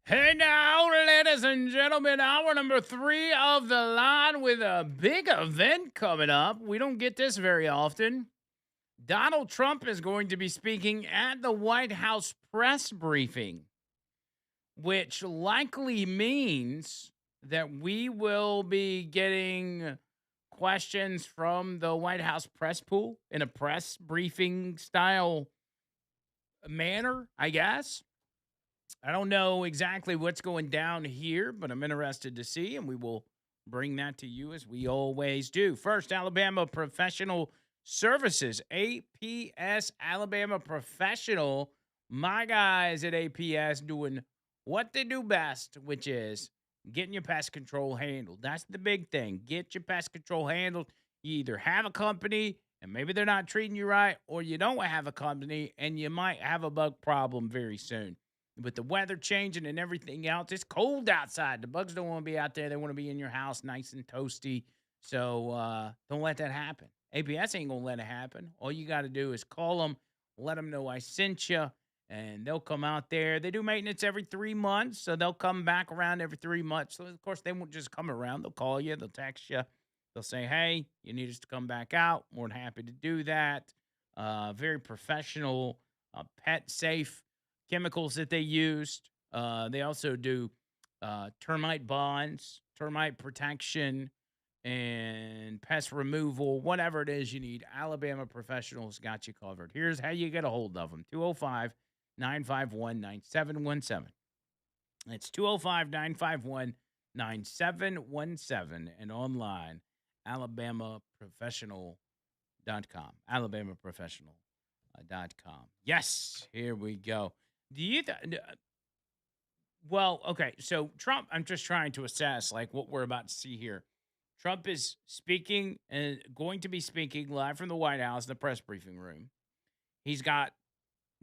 Hey now, ladies and gentlemen, hour number 3 of the line with a big event coming up. We don't get this very often. Donald Trump is going to be speaking at the White House press briefing, which likely means that we will be getting questions from the White House press pool in a press briefing style manner, I guess. I don't know exactly what's going down here, but I'm interested to see, and we will bring that to you as we always do. First, Alabama Professional Services, APS Alabama Professional. My guys at APS doing what they do best, which is getting your pest control handled. That's the big thing. Get your pest control handled. You either have a company and maybe they're not treating you right, or you don't have a company and you might have a bug problem very soon with the weather changing and everything else. It's cold outside. The bugs don't want to be out there. They want to be in your house nice and toasty. So don't let that happen. APS ain't going to let it happen. All you got to do is call them, let them know I sent you, and they'll come out there. They do maintenance every 3 months. So they'll come back around every 3 months. So, of course, they won't just come around. They'll call you, they'll text you, they'll say, hey, you need us to come back out. More than happy to do that. Very professional, pet safe chemicals that they used. They also do termite bonds, termite protection, and pest removal, whatever it is you need. Alabama Professionals got you covered. Here's how you get a hold of them: 205 951 9717. It's 205 951 9717 and online, alabamaprofessional.com. Alabamaprofessional.com. Yes, here we go. Do you well, okay. So Trump, I'm just trying to assess like what we're about to see here. Trump is speaking and going to be speaking live from the White House in the press briefing room. He's got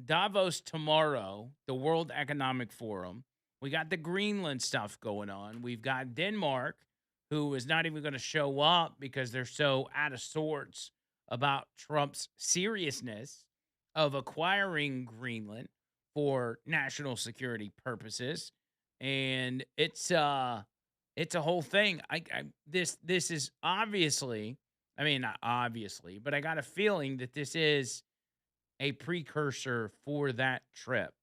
Davos tomorrow, the World Economic Forum. We got the Greenland stuff going on. We've got Denmark, who is not even going to show up because they're so out of sorts about Trump's seriousness of acquiring Greenland for national security purposes. And it's a whole thing. This is obviously, I mean not obviously, but I got a feeling that this is a precursor for that trip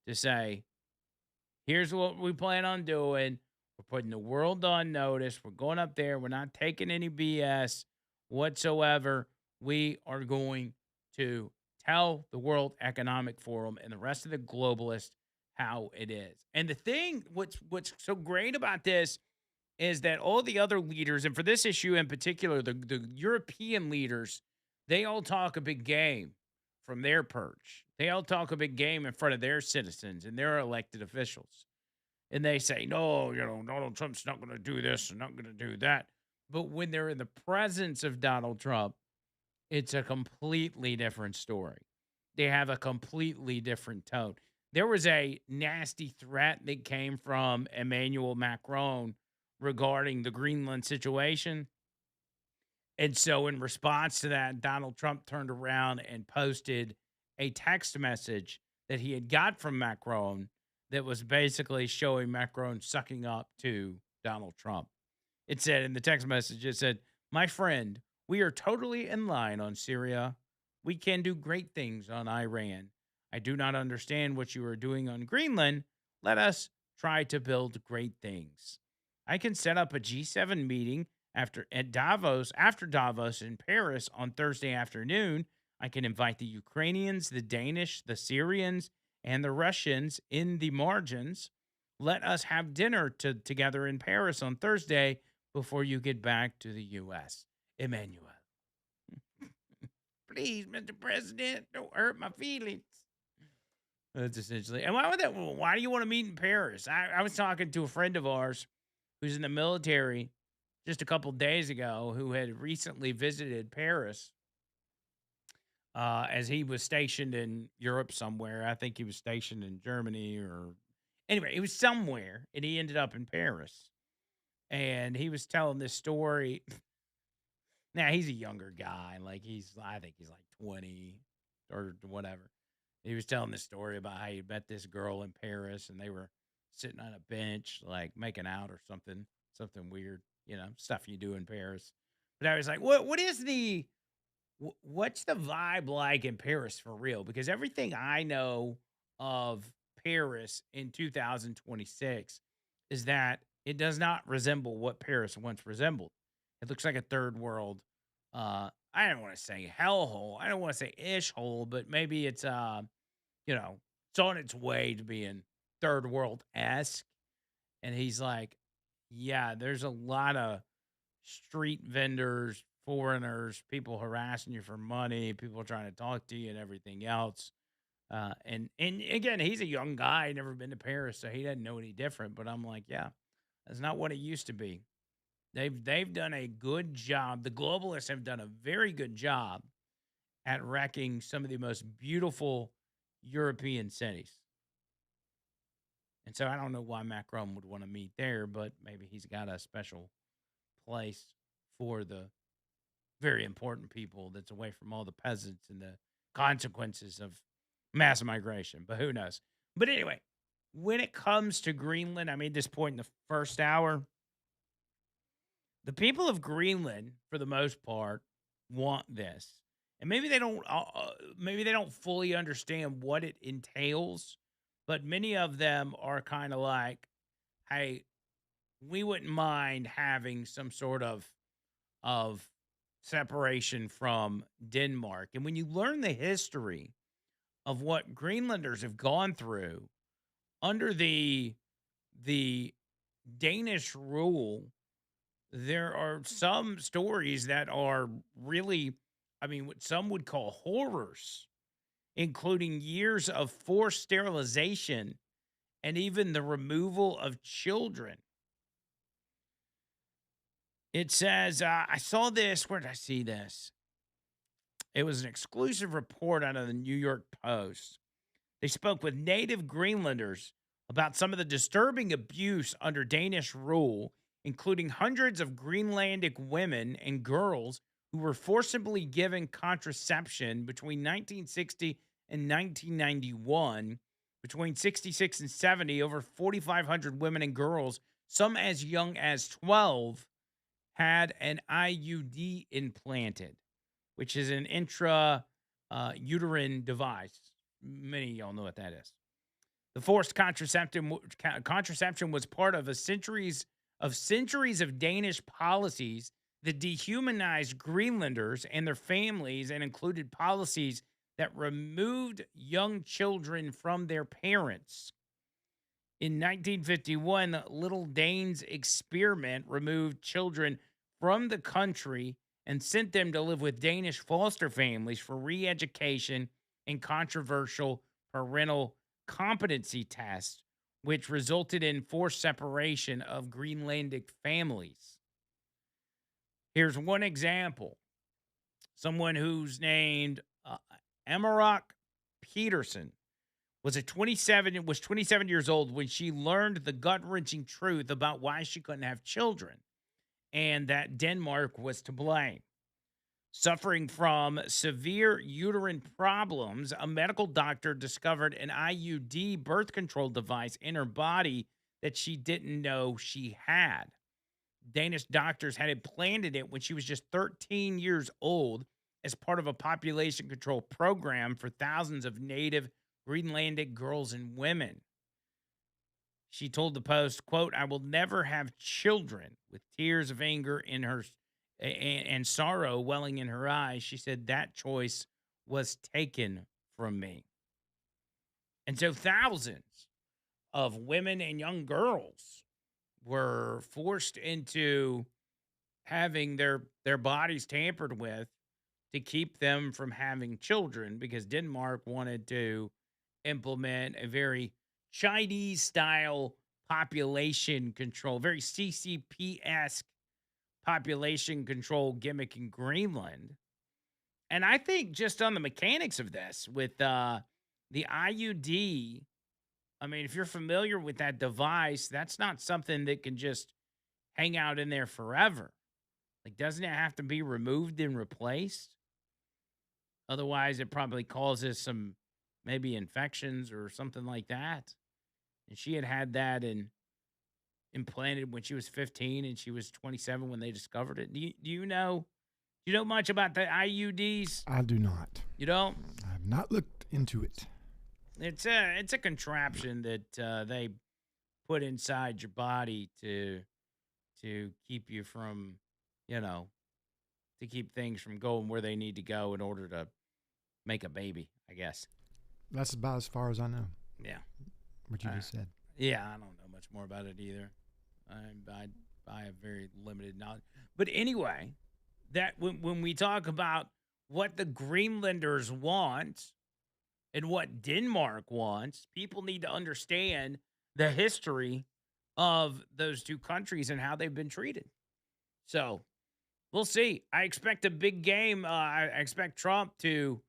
to say, here's what we plan on doing. We're putting the world on notice. We're going up there. We're not taking any BS whatsoever. We are going to tell the World Economic Forum and the rest of the globalists how it is. And the thing, what's so great about this is that all the other leaders, and for this issue in particular, the European leaders, they all talk a big game from their perch. They all talk a big game in front of their citizens and their elected officials. And they say, no, Donald Trump's not going to do this and not going to do that. But when they're in the presence of Donald Trump, it's a completely different story. They have a completely different tone. There was a nasty threat that came from Emmanuel Macron regarding the Greenland situation. And so, in response to that, Donald Trump turned around and posted a text message that he had got from Macron that was basically showing Macron sucking up to Donald Trump. It said in the text message, it said, my friend, we are totally in line on Syria. We can do great things on Iran. I do not understand what you are doing on Greenland. Let us try to build great things. I can set up a G7 meeting after Davos in Paris on Thursday afternoon. I can invite the Ukrainians, the Danish, the Syrians, and the Russians in the margins. Let us have dinner together in Paris on Thursday before you get back to the US. Emmanuel. Please, Mr. President, don't hurt my feelings. That's essentially. And why would that? Why do you want to meet in Paris? I was talking to a friend of ours who's in the military just a couple days ago who had recently visited Paris as he was stationed in Europe somewhere. I think he was stationed in Germany or anyway, he was somewhere and he ended up in Paris. And he was telling this story. Now he's a younger guy, like I think he's like 20 or whatever. He was telling this story about how he met this girl in Paris and they were sitting on a bench, like making out or something weird, stuff you do in Paris. But I was like, what is what's the vibe like in Paris for real? Because everything I know of Paris in 2026 is that it does not resemble what Paris once resembled. It looks like a third world. I don't want to say hellhole. I don't want to say ish hole, but maybe it's on its way to being third world esque. And he's like, yeah, there's a lot of street vendors, foreigners, people harassing you for money, people trying to talk to you and everything else. And again, he's a young guy, never been to Paris, so he doesn't know any different. But I'm like, yeah, that's not what it used to be. They've done a good job. The globalists have done a very good job at wrecking some of the most beautiful European cities. And so I don't know why Macron would want to meet there, but maybe he's got a special place for the very important people that's away from all the peasants and the consequences of mass migration. But who knows? But anyway, when it comes to Greenland, I made this point in the first hour. The people of Greenland, for the most part, want this, and maybe they don't fully understand what it entails. But many of them are kind of like, "Hey, we wouldn't mind having some sort of separation from Denmark." And when you learn the history of what Greenlanders have gone through under the Danish rule, there are some stories that are really, I mean, what some would call horrors, including years of forced sterilization and even the removal of children. It says, I saw this. Where did I see this? It was an exclusive report out of the New York Post. They spoke with native Greenlanders about some of the disturbing abuse under Danish rule, including hundreds of Greenlandic women and girls who were forcibly given contraception between 1960 and 1991. Between 66 and 70, over 4,500 women and girls, some as young as 12, had an IUD implanted, which is an intra uterine device. Many of y'all know what that is. The forced contraception was part of centuries of Danish policies that dehumanized Greenlanders and their families, and included policies that removed young children from their parents. In 1951, the Little Danes experiment removed children from the country and sent them to live with Danish foster families for re education and controversial parental competency tests, which resulted in forced separation of Greenlandic families. Here's one example: someone who's named Amarok Peterson was 27 years old when she learned the gut-wrenching truth about why she couldn't have children and that Denmark was to blame. Suffering from severe uterine problems, a medical doctor discovered an IUD birth control device in her body that she didn't know she had. Danish doctors had implanted it when she was just 13 years old as part of a population control program for thousands of native Greenlandic girls and women. She told the Post, quote, "I will never have children," with tears of anger in her and sorrow welling in her eyes. She said that choice was taken from me. And so thousands of women and young girls were forced into having their bodies tampered with to keep them from having children, because Denmark wanted to implement a very Chinese style population control, very CCP esque population control gimmick in Greenland. And I think just on the mechanics of this with the IUD, I mean, if you're familiar with that device, that's not something that can just hang out in there forever. Like, doesn't it have to be removed and replaced? Otherwise, it probably causes some maybe infections or something like that. and she had that implanted when she was 15, and she was 27 when they discovered it. Do you know much about the IUDs? I do not. You don't? I have not looked into it. It's a contraption that they put inside your body to keep you from, you know, to keep things from going where they need to go in order to make a baby, I guess. That's about as far as I know. Yeah. What you just said. Yeah, I don't know much more about it either. I have very limited knowledge. But anyway, that when we talk about what the Greenlanders want and what Denmark wants, people need to understand the history of those two countries and how they've been treated. So we'll see. I expect a big game. I expect Trump to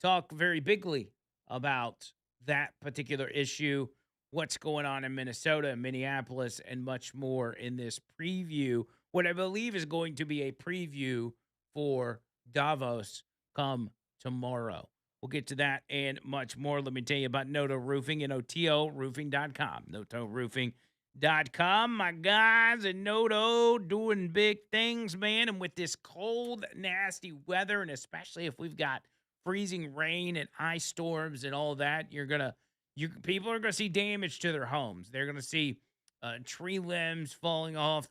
talk very bigly about that particular issue, what's going on in Minnesota and Minneapolis, and much more in this preview. What I believe is going to be a preview for Davos come tomorrow. We'll get to that and much more. Let me tell you about Noto Roofing and OTOroofing.com. NotoRoofing.com. My guys at Noto doing big things, man. And with this cold, nasty weather, and especially if we've got freezing rain and ice storms and all that, people are gonna see damage to their homes. They're gonna see tree limbs falling off.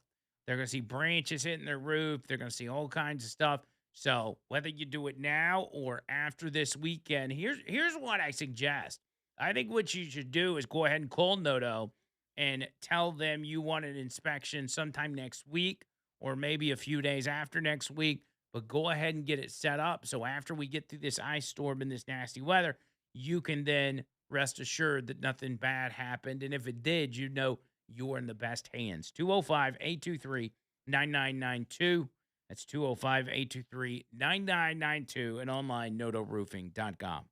They're gonna see branches hitting their roof. They're gonna see all kinds of stuff. So whether you do it now or after this weekend, here's what I suggest. I think what you should do is go ahead and call Noto and tell them you want an inspection sometime next week or maybe a few days after next week. But go ahead and get it set up so after we get through this ice storm and this nasty weather, you can then rest assured that nothing bad happened. And if it did, you know you're in the best hands. 205-823-9992. That's 205-823-9992 and online notoroofing.com.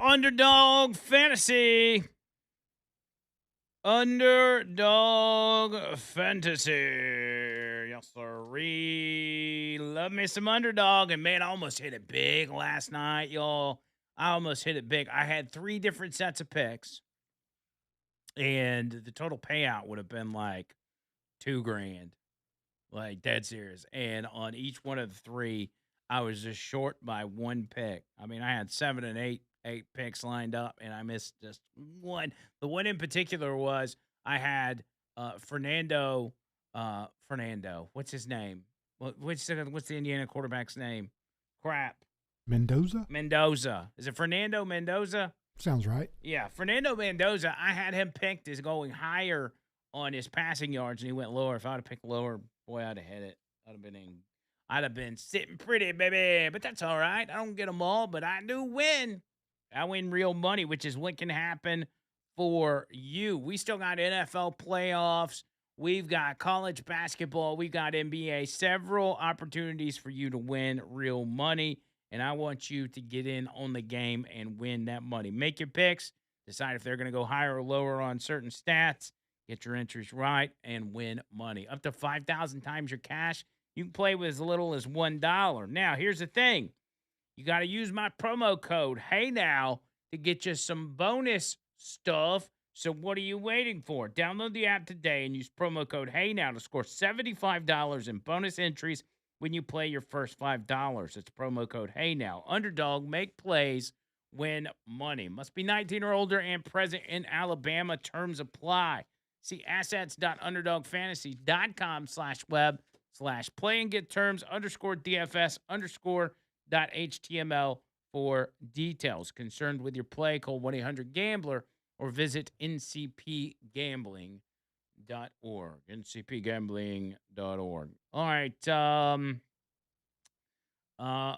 Underdog Fantasy. Underdog Fantasy. Yes, sir. Love me some underdog. And man, I almost hit it big last night, y'all. I almost hit it big. I had 3 different sets of picks, and the total payout would have been like 2 grand, like dead serious. And on each one of the 3, I was just short by 1 pick. I mean, I had 7 and 8 picks lined up, and I missed just one. The one in particular was I had Fernando. What's his name? What's the Indiana quarterback's name? Crap. Mendoza? Mendoza. Is it Fernando Mendoza? Sounds right. Yeah, Fernando Mendoza. I had him picked as going higher on his passing yards, and he went lower. If I'd have picked lower, boy, I'd have hit it. I'd have been sitting pretty, baby. But that's all right. I don't get them all, but I do win. I win real money, which is what can happen for you. We still got NFL playoffs. We've got college basketball. We've got NBA. Several opportunities for you to win real money. And I want you to get in on the game and win that money. Make your picks. Decide if they're going to go higher or lower on certain stats. Get your entries right and win money. Up to 5,000 times your cash. You can play with as little as $1. Now, here's the thing. You got to use my promo code, Hey Now, to get you some bonus stuff. So what are you waiting for? Download the app today and use promo code Hey Now to score $75 in bonus entries when you play your first $5. It's promo code Hey Now. Underdog, make plays, win money. Must be 19 or older and present in Alabama. Terms apply. See assets.underdogfantasy.com/web/play and get terms _DFS_.html for details. Concerned with your play, call 1-800-GAMBLER or visit ncpgambling.org. ncpgambling.org. All right.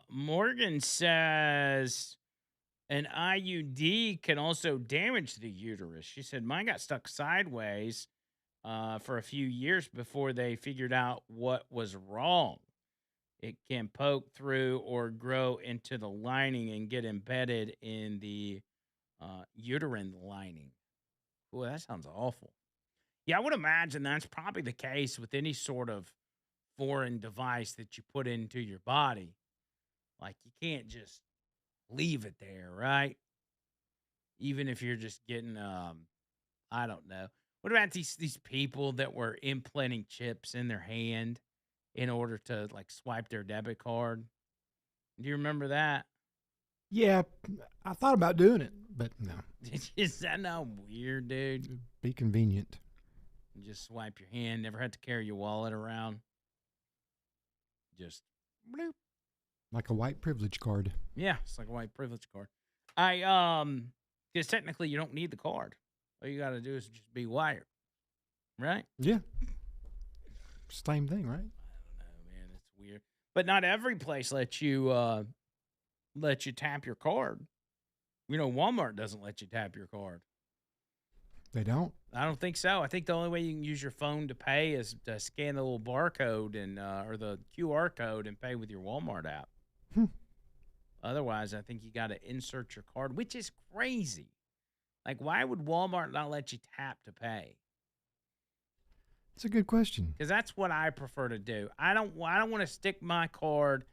Morgan says an IUD can also damage the uterus. She said, mine got stuck sideways for a few years before they figured out what was wrong. It can poke through or grow into the lining and get embedded in the uterine lining. Boy, that sounds awful. Yeah, I would imagine that's probably the case with any sort of foreign device that you put into your body. Like, you can't just leave it there, right? Even if you're just getting, I don't know. What about these people that were implanting chips in their hand in order to, like, swipe their debit card? Do you remember that? Yeah, I thought about doing it, but no. Is that not weird, dude? It'd be convenient. You just swipe your hand, never had to carry your wallet around. Just bloop. Like a white privilege card. Yeah, it's like a white privilege card. Because technically you don't need the card. All you got to do is just be wired, right? Yeah. Same thing, right? I don't know, man. It's weird. But not every place lets you tap your card. You know, Walmart doesn't let you tap your card. They don't? I don't think so. I think the only way you can use your phone to pay is to scan the little barcode and or the QR code and pay with your Walmart app. Otherwise, I think you got to insert your card, which is crazy. Like, why would Walmart not let you tap to pay? It's a good question. Because that's what I prefer to do. I don't want to stick my card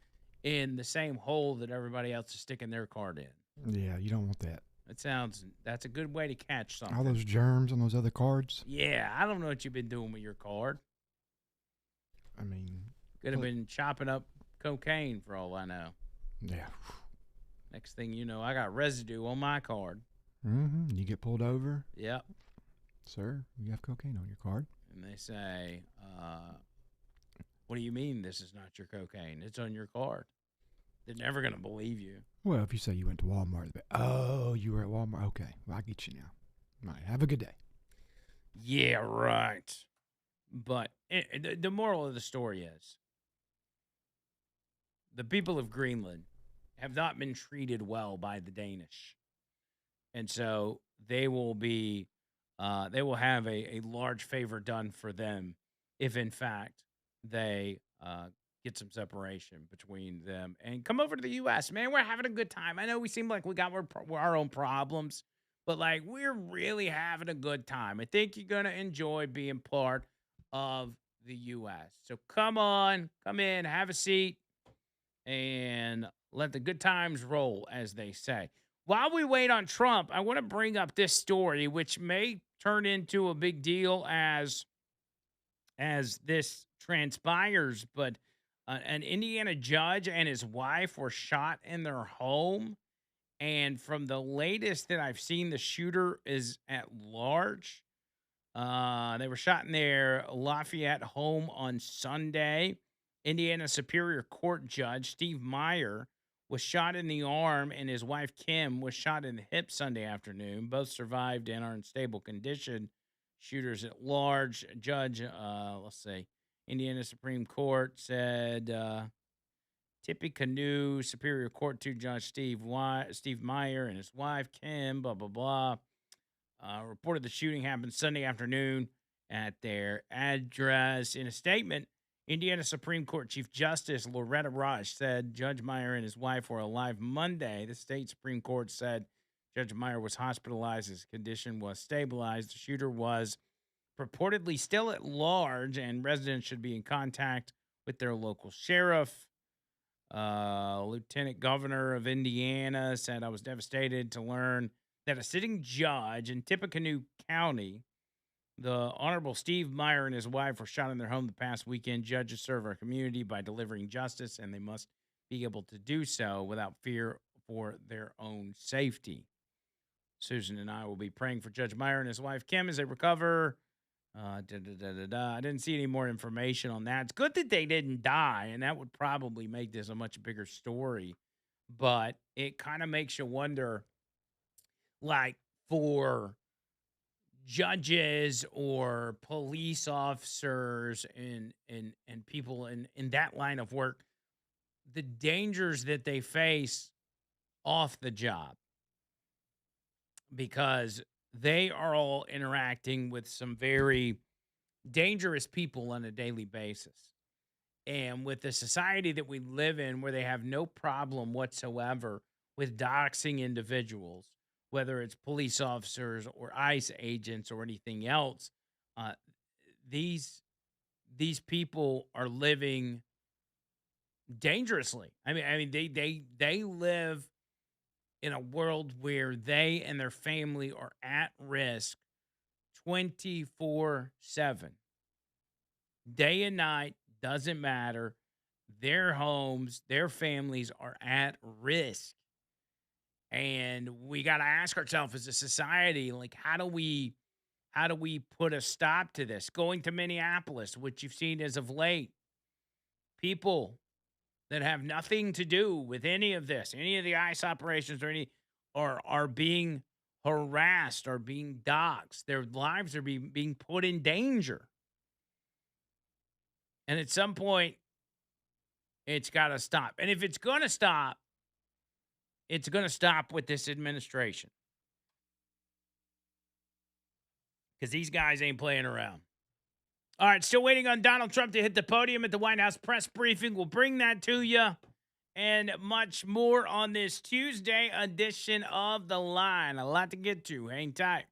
in the same hole that everybody else is sticking their card in. Yeah, you don't want that. That's a good way to catch something. All those germs on those other cards. Yeah, I don't know what you've been doing with your card. I mean, Could have been chopping up cocaine for all I know. Yeah. Next thing you know, I got residue on my card. Mm-hmm. You get pulled over. Yep. Sir, you have cocaine on your card. And they say, what do you mean this is not your cocaine? It's on your card. They're never going to believe you. Well, if you say you went to Walmart, oh, you were at Walmart. Okay, well, I get you now. All right, have a good day. Yeah, right. But the moral of the story is the people of Greenland have not been treated well by the Danish. And so they will have a large favor done for them if, in fact, they get some separation between them and come over to the U.S. Man, we're having a good time. I know we seem like we got our own problems, but, like, we're really having a good time. I think you're going to enjoy being part of the U.S. So come on, come in, have a seat, and let the good times roll, as they say. While we wait on Trump, I want to bring up this story, which may turn into a big deal as this transpires. But an Indiana judge and his wife were shot in their home, and from the latest that I've seen, the shooter is at large. They were shot in their Lafayette home on Sunday. Indiana Superior Court Judge Steve Meyer was shot in the arm, and his wife Kim was shot in the hip Sunday afternoon. Both survived and are in stable condition. Shooters at large. Judge, let's see, Indiana Supreme Court said Tippecanoe Superior Court 2 Judge Steve Meyer and his wife Kim, blah blah blah. Reported the shooting happened Sunday afternoon at their address. In a statement, Indiana Supreme Court Chief Justice Loretta Rush said Judge Meyer and his wife were alive Monday. The state Supreme Court said Judge Meyer was hospitalized. His condition was stabilized. The shooter was purportedly still at large, and residents should be in contact with their local sheriff. Lieutenant Governor of Indiana said, I was devastated to learn that a sitting judge in Tippecanoe County, the Honorable Steve Meyer and his wife, were shot in their home the past weekend. Judges serve our community by delivering justice, and they must be able to do so without fear for their own safety. Susan and I will be praying for Judge Meyer and his wife Kim as they recover. I didn't see any more information on that. It's good that they didn't die, and that would probably make this a much bigger story. But it kind of makes you wonder, like, for judges or police officers and people in that line of work, the dangers that they face off the job, because they are all interacting with some very dangerous people on a daily basis. And with the society that we live in, where they have no problem whatsoever with doxing individuals, whether it's police officers or ICE agents or anything else, uh, these people are living dangerously. I mean, they live in a world where they and their family are at risk 24/7, day and night, doesn't matter. Their homes, their families are at risk. And we got to ask ourselves as a society, like, how do we put a stop to this? Going to Minneapolis, which you've seen as of late, people that have nothing to do with any of this, any of the ICE operations or any, are being harassed, are being doxxed. Their lives are being put in danger. And at some point, it's got to stop. And if it's going to stop, it's going to stop with this administration, because these guys ain't playing around. All right, still waiting on Donald Trump to hit the podium at the White House press briefing. We'll bring that to you and much more on this Tuesday edition of The Line. A lot to get to. Hang tight.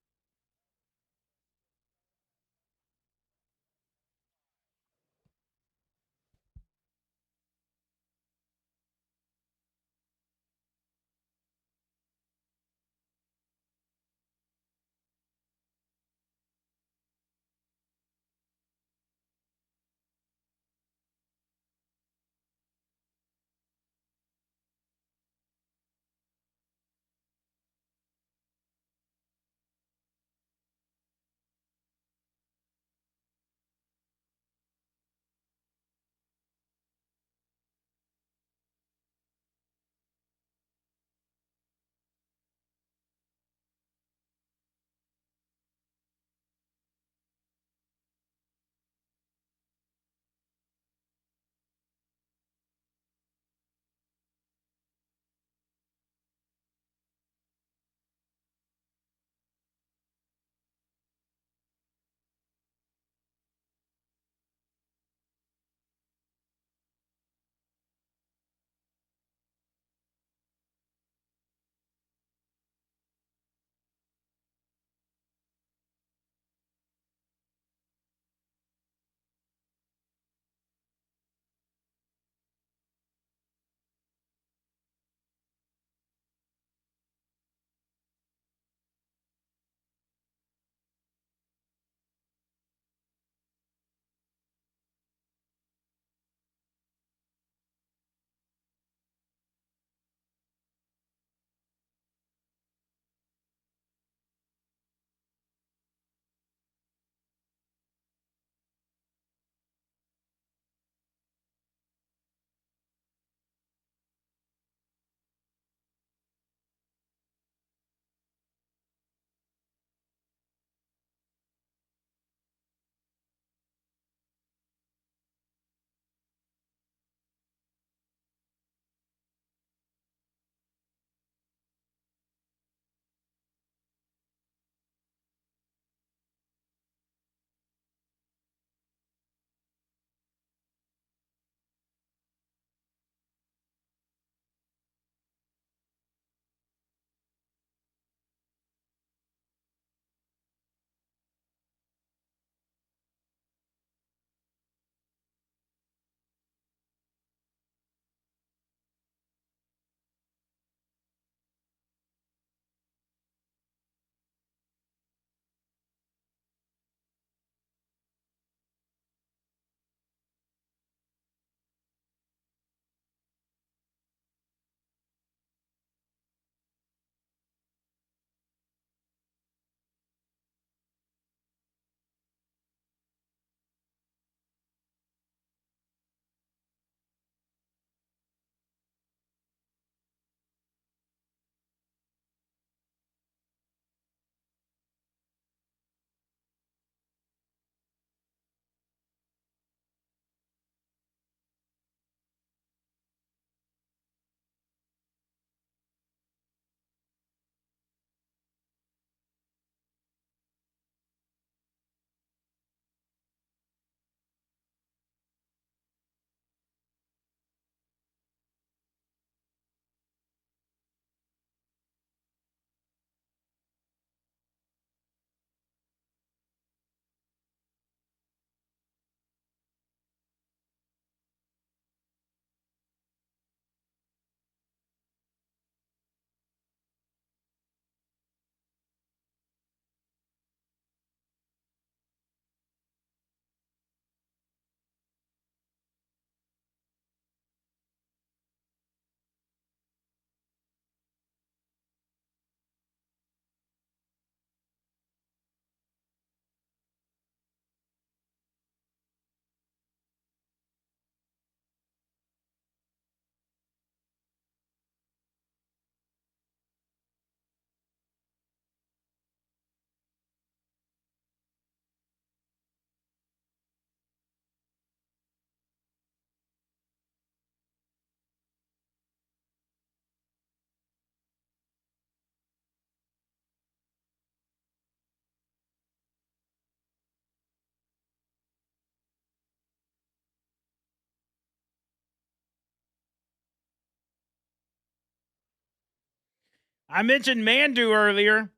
I mentioned Mandu earlier.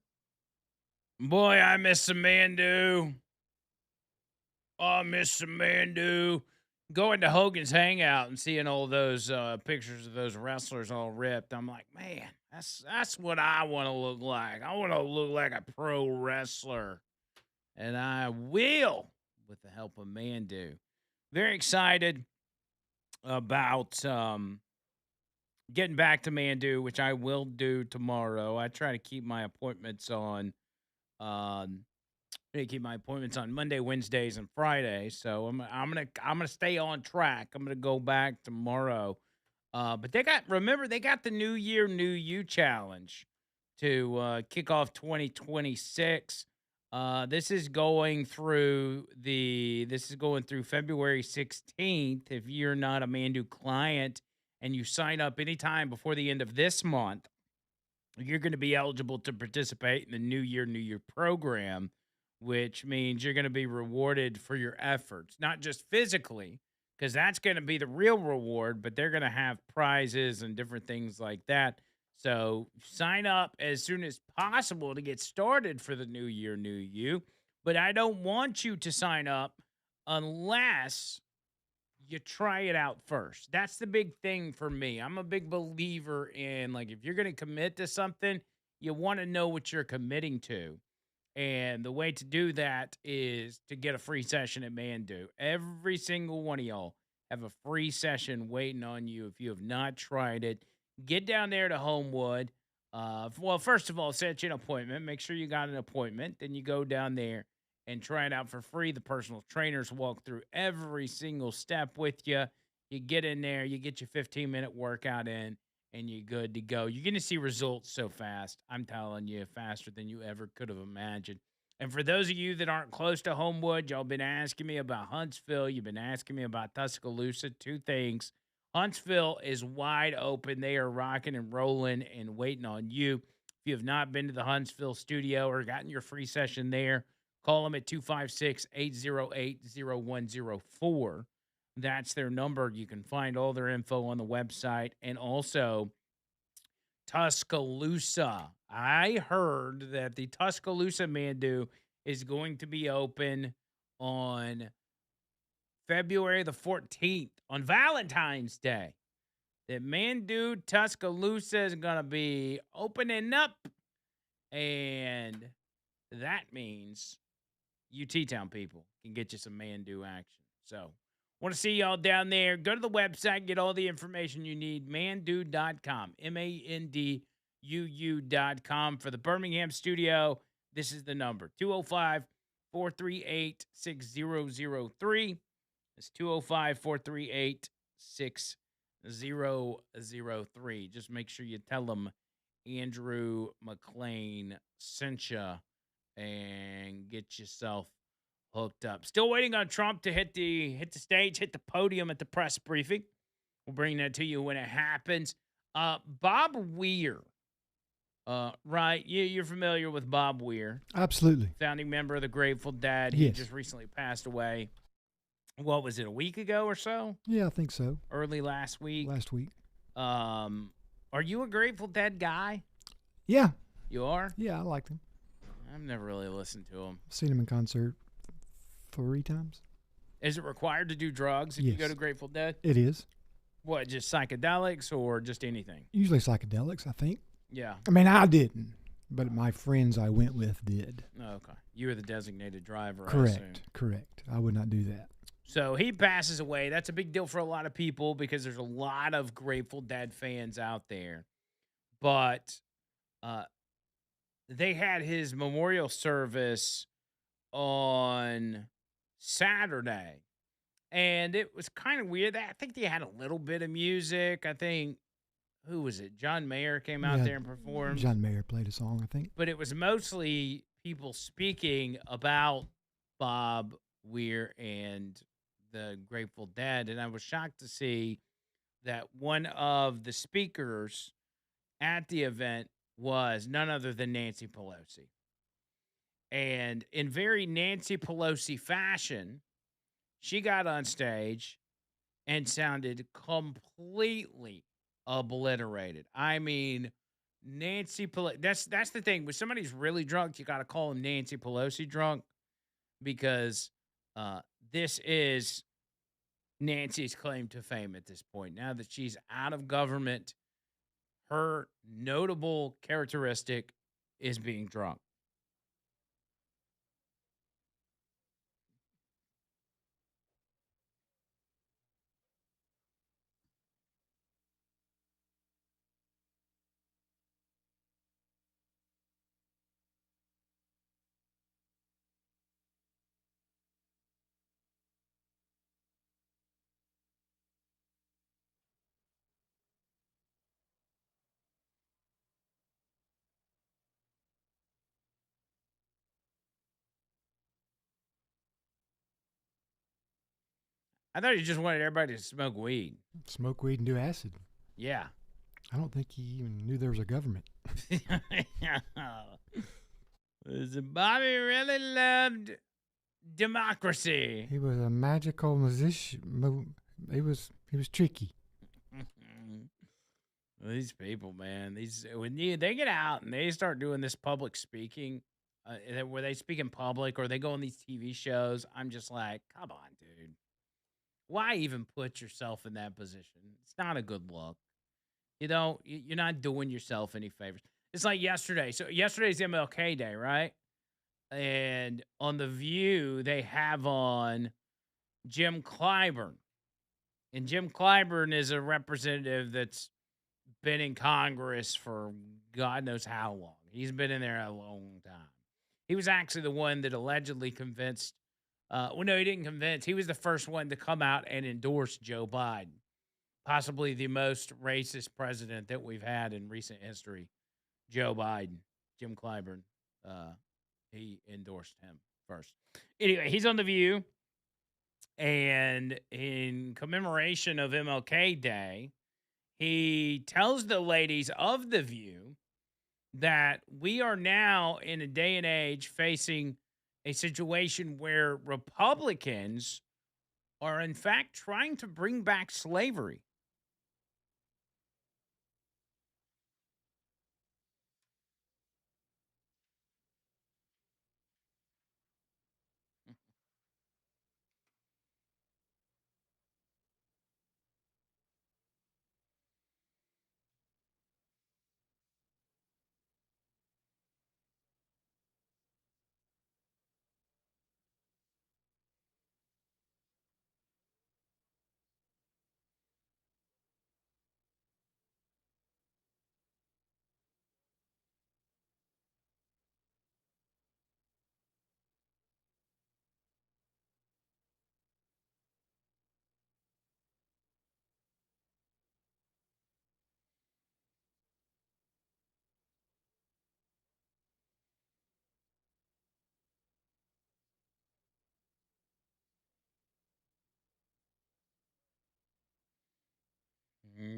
Boy, I miss some Mandu. Oh, I miss some Mandu. Going to Hogan's Hangout and seeing all those pictures of those wrestlers all ripped. I'm like, man, that's what I want to look like. I want to look like a pro wrestler. And I will with the help of Mandu. Very excited about getting back to Mandu, which I will do tomorrow. I try to keep my appointments on keep my appointments on Monday, Wednesdays, and Fridays. So I'm gonna stay on track. I'm gonna go back tomorrow. But they got the New Year, New You challenge to kick off 2026. This is going through February 16th. If you're not a Mandu client and you sign up anytime before the end of this month, you're going to be eligible to participate in the New Year, New Year program, which means you're going to be rewarded for your efforts, not just physically, because that's going to be the real reward, but they're going to have prizes and different things like that. So sign up as soon as possible to get started for the New Year, New You. But I don't want you to sign up unless you try it out first. That's the big thing for me. I'm a big believer in, like, if you're going to commit to something, you want to know what you're committing to. And the way to do that is to get a free session at Mandu. Every single one of y'all have a free session waiting on you if you have not tried it. Get down there to Homewood. Well, first of all, set you an appointment. Make sure you got an appointment. Then you go down there and try it out for free. The personal trainers walk through every single step with you. You get in there, you get your 15-minute workout in, and you're good to go. You're going to see results so fast. I'm telling you, faster than you ever could have imagined. And for those of you that aren't close to Homewood, y'all been asking me about Huntsville. You've been asking me about Tuscaloosa. Two things. Huntsville is wide open. They are rocking and rolling and waiting on you. If you have not been to the Huntsville studio or gotten your free session there, call them at 256-808-0104. That's their number. You can find all their info on the website. And also, Tuscaloosa. I heard that the Tuscaloosa Mandu is going to be open on February the 14th, on Valentine's Day. That Mandu Tuscaloosa is going to be opening up. And that means you T-Town people can get you some Mandu action. So, want to see y'all down there. Go to the website, get all the information you need. Mandu.com. MANDUU.com. For the Birmingham studio, this is the number. 205-438-6003. It's 205-438-6003. Just make sure you tell them Andrew McLean sent you and get yourself hooked up. Still waiting on Trump to hit the stage, hit the podium at the press briefing. We'll bring that to you when it happens. Bob Weir, right? You're familiar with Bob Weir, Absolutely. founding member of the Grateful Dead. He just recently passed away. What was it, a week ago or so? Yeah, I think so. Early last week. Last week. Are you a Grateful Dead guy? Yeah. You are? Yeah, I liked him. I've never really listened to him. Seen him in concert 3 times. Is it required to do drugs if you go to Grateful Dead? It is. What, just psychedelics or just anything? Usually psychedelics, I think. Yeah. I mean, I didn't, but my friends I went with did. Oh, okay. You were the designated driver, Correct. I assume. Correct. I would not do that. So he passes away. That's a big deal for a lot of people because there's a lot of Grateful Dead fans out there. But they had his memorial service on Saturday. And it was kind of weird. I think they had a little bit of music. I think, who was it? John Mayer came out there and performed. John Mayer played a song, I think. But it was mostly people speaking about Bob Weir and the Grateful Dead. And I was shocked to see that one of the speakers at the event was none other than Nancy Pelosi. And in very Nancy Pelosi fashion, she got on stage and sounded completely obliterated. I mean, Nancy Pelosi. That's the thing. When somebody's really drunk, you got to call them Nancy Pelosi drunk because uh, this is Nancy's claim to fame at this point. Now that she's out of government, her notable characteristic is being drunk. I thought you just wanted everybody to smoke weed. Smoke weed and do acid. Yeah. I don't think he even knew there was a government. Bobby really loved democracy. He was a magical musician. He was tricky. These people, man, they get out and they start doing this public speaking, where they speak in public or they go on these TV shows, I'm just like, come on, dude. Why even put yourself in that position? It's not a good look. You're not doing yourself any favors. It's like yesterday. So yesterday's MLK Day, right? And on The View, they have on Jim Clyburn. And Jim Clyburn is a representative that's been in Congress for God knows how long. He's been in there a long time. He was actually the one that allegedly convinced, well, no, he didn't convince. He was the first one to come out and endorse Joe Biden, possibly the most racist president that we've had in recent history. Joe Biden, Jim Clyburn, he endorsed him first. Anyway, he's on The View. And in commemoration of MLK Day, he tells the ladies of The View that we are now in a day and age facing a situation where Republicans are, in fact, trying to bring back slavery.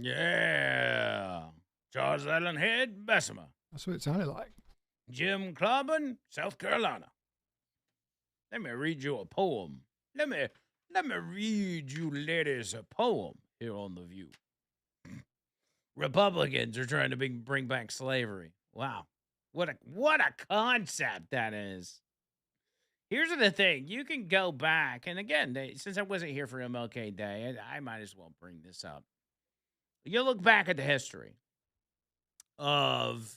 Yeah. Charles Allen Head, Bessemer. That's what it sounded like. Jim Clyburn, South Carolina. Let me read you a poem. Let me read you ladies a poem here on The View. Republicans are trying to bring back slavery. Wow. What a concept that is. Here's the thing. You can go back, and again, since I wasn't here for MLK Day, I might as well bring this up. You look back at the history of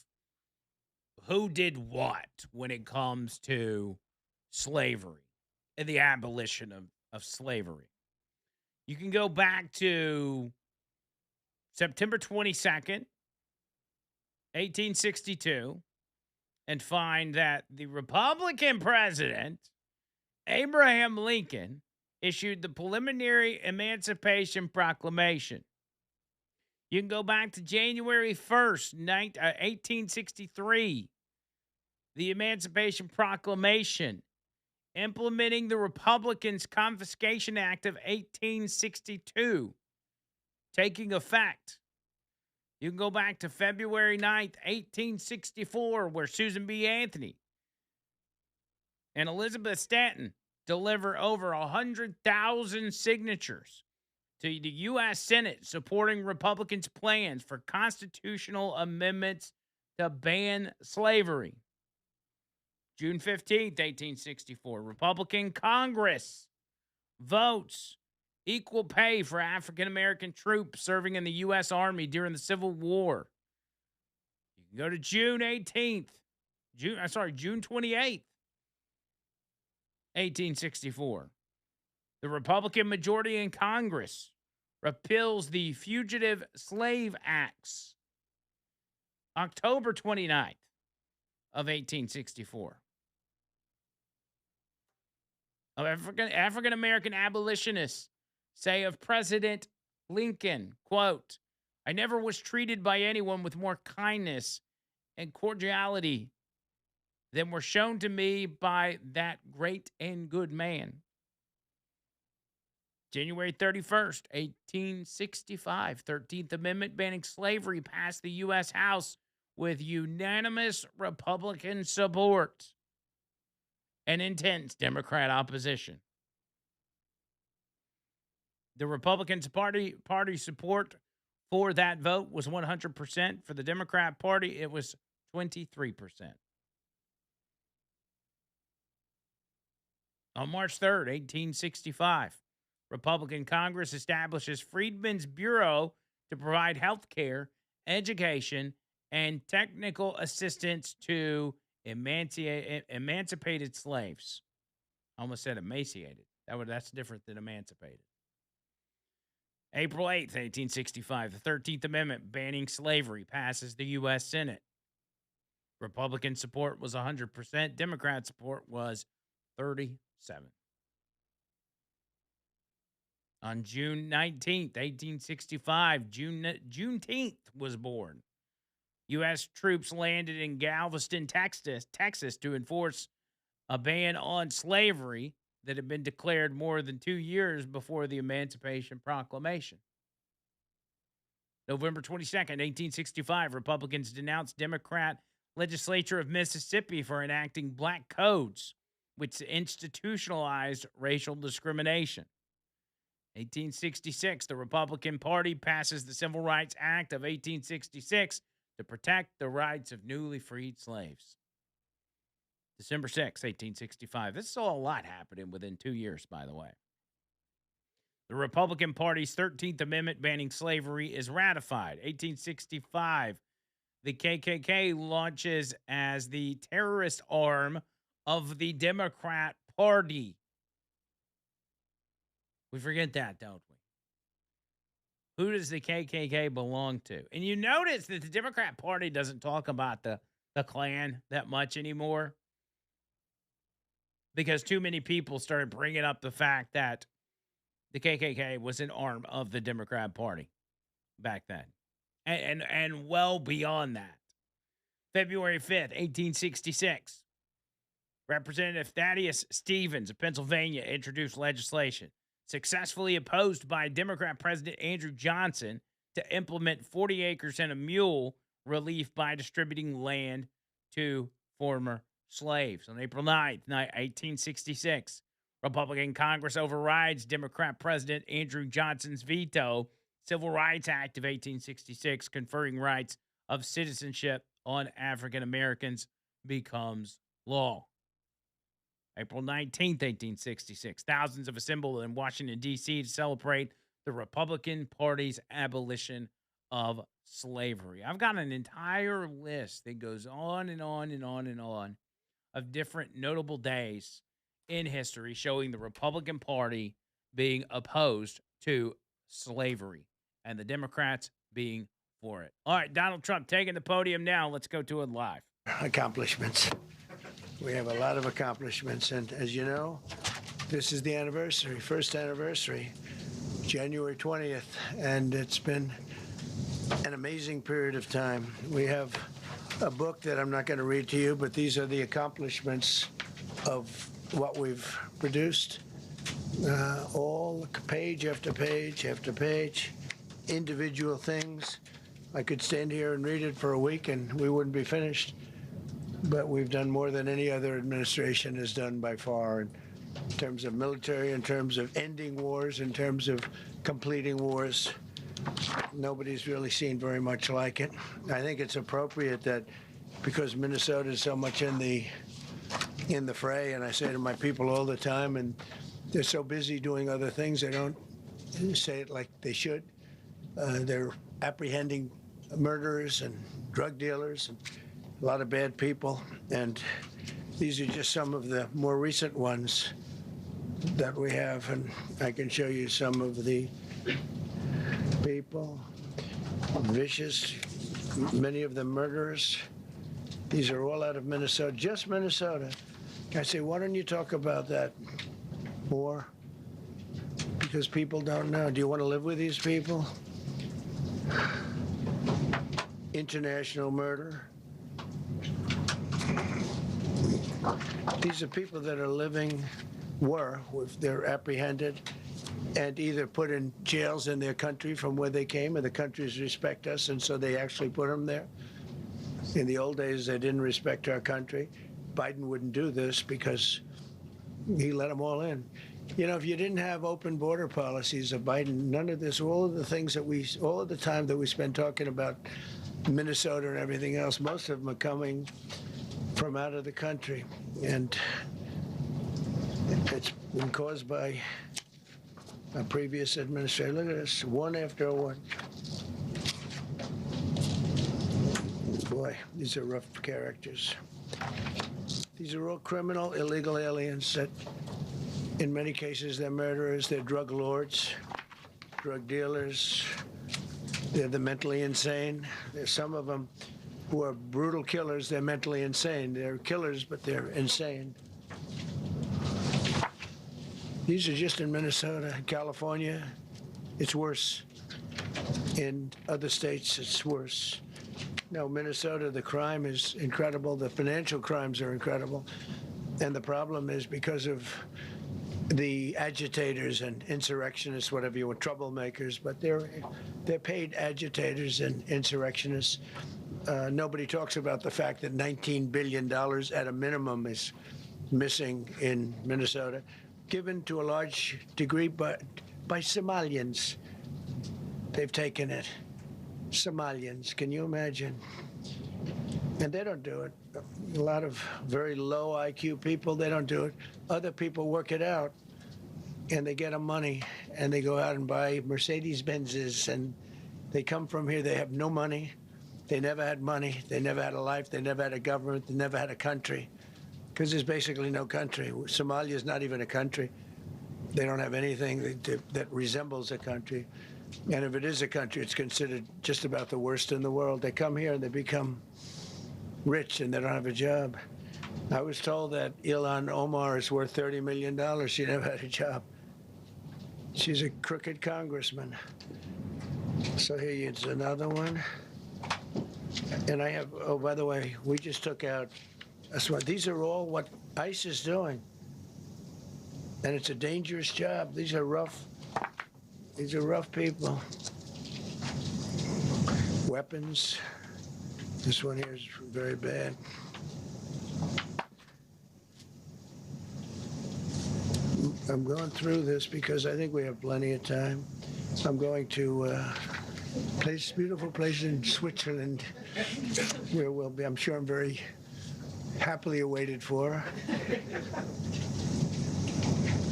who did what when it comes to slavery and the abolition of slavery. You can go back to September 22nd, 1862, and find that the Republican president, Abraham Lincoln, issued the Preliminary Emancipation Proclamation. You can go back to January 1st, 1863, the Emancipation Proclamation, implementing the Republicans' Confiscation Act of 1862, taking effect. You can go back to February 9th, 1864, where Susan B. Anthony and Elizabeth Stanton deliver over 100,000 signatures to the U.S. Senate supporting Republicans' plans for constitutional amendments to ban slavery. June 15th, 1864, Republican Congress votes equal pay for African American troops serving in the U.S. Army during the Civil War. You can go to June 28th, 1864. The Republican majority in Congress repeals the Fugitive Slave Acts. October 29th of 1864. African American abolitionists say of President Lincoln, quote, "I never was treated by anyone with more kindness and cordiality than were shown to me by that great and good man." January 31st, 1865, 13th Amendment banning slavery passed the U.S. House with unanimous Republican support and intense Democrat opposition. The Republicans' party support for that vote was 100%. For the Democrat Party, it was 23%. On March 3rd, 1865, Republican Congress establishes Freedmen's Bureau to provide health care, education, and technical assistance to emancipated slaves. I almost said emaciated. That's different than emancipated. April 8th, 1865, the 13th Amendment banning slavery passes the U.S. Senate. Republican support was 100%. Democrat support was 37%. On June 19th, 1865, Juneteenth was born. U.S. troops landed in Galveston, Texas to enforce a ban on slavery that had been declared more than 2 years before the Emancipation Proclamation. November 22nd, 1865, Republicans denounced Democrat legislature of Mississippi for enacting black codes, which institutionalized racial discrimination. 1866, the Republican Party passes the Civil Rights Act of 1866 to protect the rights of newly freed slaves. December 6, 1865. This is all a lot happening within 2 years, by the way. The Republican Party's 13th Amendment banning slavery is ratified. 1865, the KKK launches as the terrorist arm of the Democrat Party. We forget that, don't we? Who does the KKK belong to? And you notice that the Democrat Party doesn't talk about the Klan that much anymore, because too many people started bringing up the fact that the KKK was an arm of the Democrat Party back then. And well beyond that. February 5th, 1866. Representative Thaddeus Stevens of Pennsylvania introduced legislation successfully opposed by Democrat President Andrew Johnson to implement 40 acres and a mule relief by distributing land to former slaves. On April 9th, 1866, Republican Congress overrides Democrat President Andrew Johnson's veto Civil Rights Act of 1866, conferring rights of citizenship on African Americans, becomes law. April 19th, 1866, thousands have assembled in Washington, D.C. to celebrate the Republican Party's abolition of slavery. I've got an entire list that goes on and on and on and on of different notable days in history showing the Republican Party being opposed to slavery and the Democrats being for it. All right, Donald Trump taking the podium now. Let's go to it live. Accomplishments. We have a lot of accomplishments, and as you know, this is the anniversary, first anniversary, January 20th, and it's been an amazing period of time. We have a book that I'm not going to read to you, but these are the accomplishments of what we've produced, all page after page after page, individual things. I could stand here and read it for a week and we wouldn't be finished. But we've done more than any other administration has done by far in terms of military, in terms of ending wars, in terms of completing wars. Nobody's really seen very much like it. I think it's appropriate that because Minnesota is so much in the fray, and I say to my people all the time, and they're so busy doing other things, they don't say it like they should. They're apprehending murderers and drug dealers and a lot of bad people, and these are just some of the more recent ones that we have, and I can show you some of the people. Vicious, many of them murderers. These are all out of Minnesota, just Minnesota. I say, why don't you talk about that more? Because people don't know. Do you want to live with these people? International murder. These are people that are living, if they're apprehended and either put in jails in their country from where they came, and the countries respect us, and so they actually put them there. In the old days, they didn't respect our country. Biden wouldn't do this because he let them all in. You know, if you didn't have open border policies of Biden, none of this, all of the things that all of the time that we spend talking about Minnesota and everything else, most of them are coming from out of the country. And it's been caused by a previous administration. Look at this, one after one. Boy, these are rough characters. These are all criminal, illegal aliens that, in many cases, they're murderers, they're drug lords, drug dealers, they're the mentally insane. There's some of them who are brutal killers, they're mentally insane. They're killers, but they're insane. These are just in Minnesota. California, it's worse. In other states, it's worse. No, Minnesota, the crime is incredible. The financial crimes are incredible. And the problem is because of the agitators and insurrectionists, whatever you want, troublemakers, but they're paid agitators and insurrectionists. Nobody talks about the fact that $19 billion at a minimum is missing in Minnesota, given to a large degree by Somalians. They've taken it. Somalians, can you imagine? And they don't do it. A lot of very low IQ people, they don't do it. Other people work it out, and they get them money, and they go out and buy Mercedes-Benzes, and they come from here, they have no money. They never had money. They never had a life. They never had a government. They never had a country, because there's basically no country. Somalia is not even a country. They don't have anything that resembles a country. And if it is a country, it's considered just about the worst in the world. They come here and they become rich and they don't have a job. I was told that Ilhan Omar is worth $30 million. She never had a job. She's a crooked congressman. So here is another one. And I have, oh, by the way, we just took out, these are all what ICE is doing. And it's a dangerous job. These are rough people. Weapons. This one here is very bad. I'm going through this because I think we have plenty of time. I'm going to beautiful place in Switzerland, where we'll be, I'm sure I'm very happily awaited for.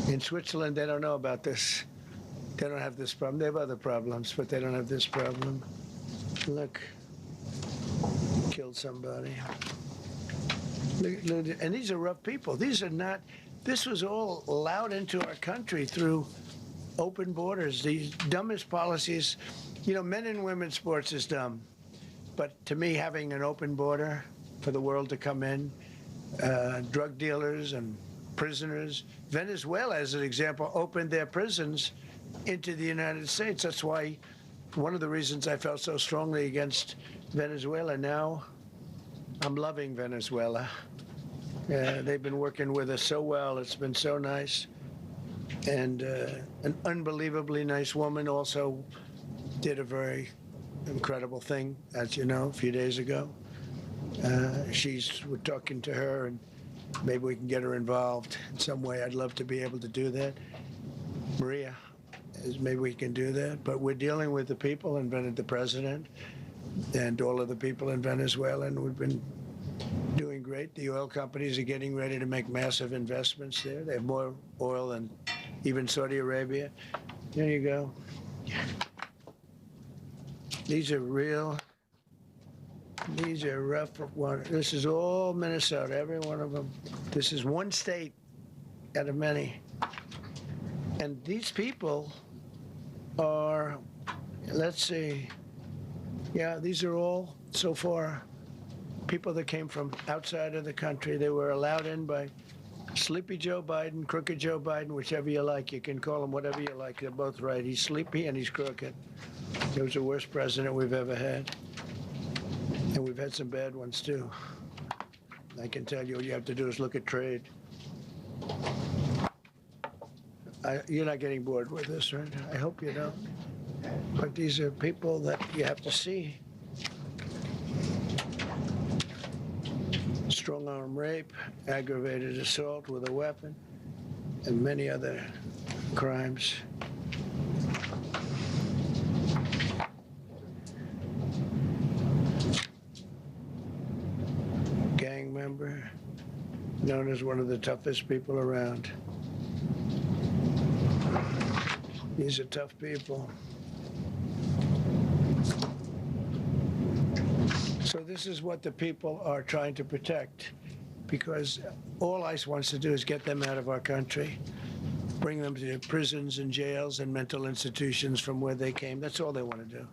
In Switzerland, they don't know about this. They don't have this problem. They have other problems, but they don't have this problem. Look, killed somebody. Look, and these are rough people. These are not, this was all allowed into our country through open borders. These dumbest policies, you know, men and women's sports is dumb. But to me, having an open border for the world to come in, drug dealers and prisoners. Venezuela, as an example, opened their prisons into the United States. That's why one of the reasons I felt so strongly against Venezuela. Now I'm loving Venezuela. They've been working with us so well. It's been so nice. And an unbelievably nice woman also did a very incredible thing, as you know, a few days ago. We're talking to her, and maybe we can get her involved in some way. I'd love to be able to do that. Maria, maybe we can do that. But we're dealing with the people and the president and all of the people in Venezuela, and we've been great. The oil companies are getting ready to make massive investments there. They have more oil than even Saudi Arabia. There you go. These are real. These are rough ones. This is all Minnesota, every one of them. This is one state out of many. And these people are, let's see, yeah, these are all, so far, people that came from outside of the country. They were allowed in by Sleepy Joe Biden, Crooked Joe Biden, whichever you like. You can call him whatever you like. They're both right. He's sleepy and he's crooked. He was the worst president we've ever had. And we've had some bad ones, too. I can tell you, all you have to do is look at trade. You're not getting bored with this, right? I hope you don't. But these are people that you have to see. Strong-arm rape, aggravated assault with a weapon, and many other crimes. Gang member, known as one of the toughest people around. These are tough people. So this is what the people are trying to protect, because all ICE wants to do is get them out of our country, bring them to prisons and jails and mental institutions from where they came. That's all they want to do.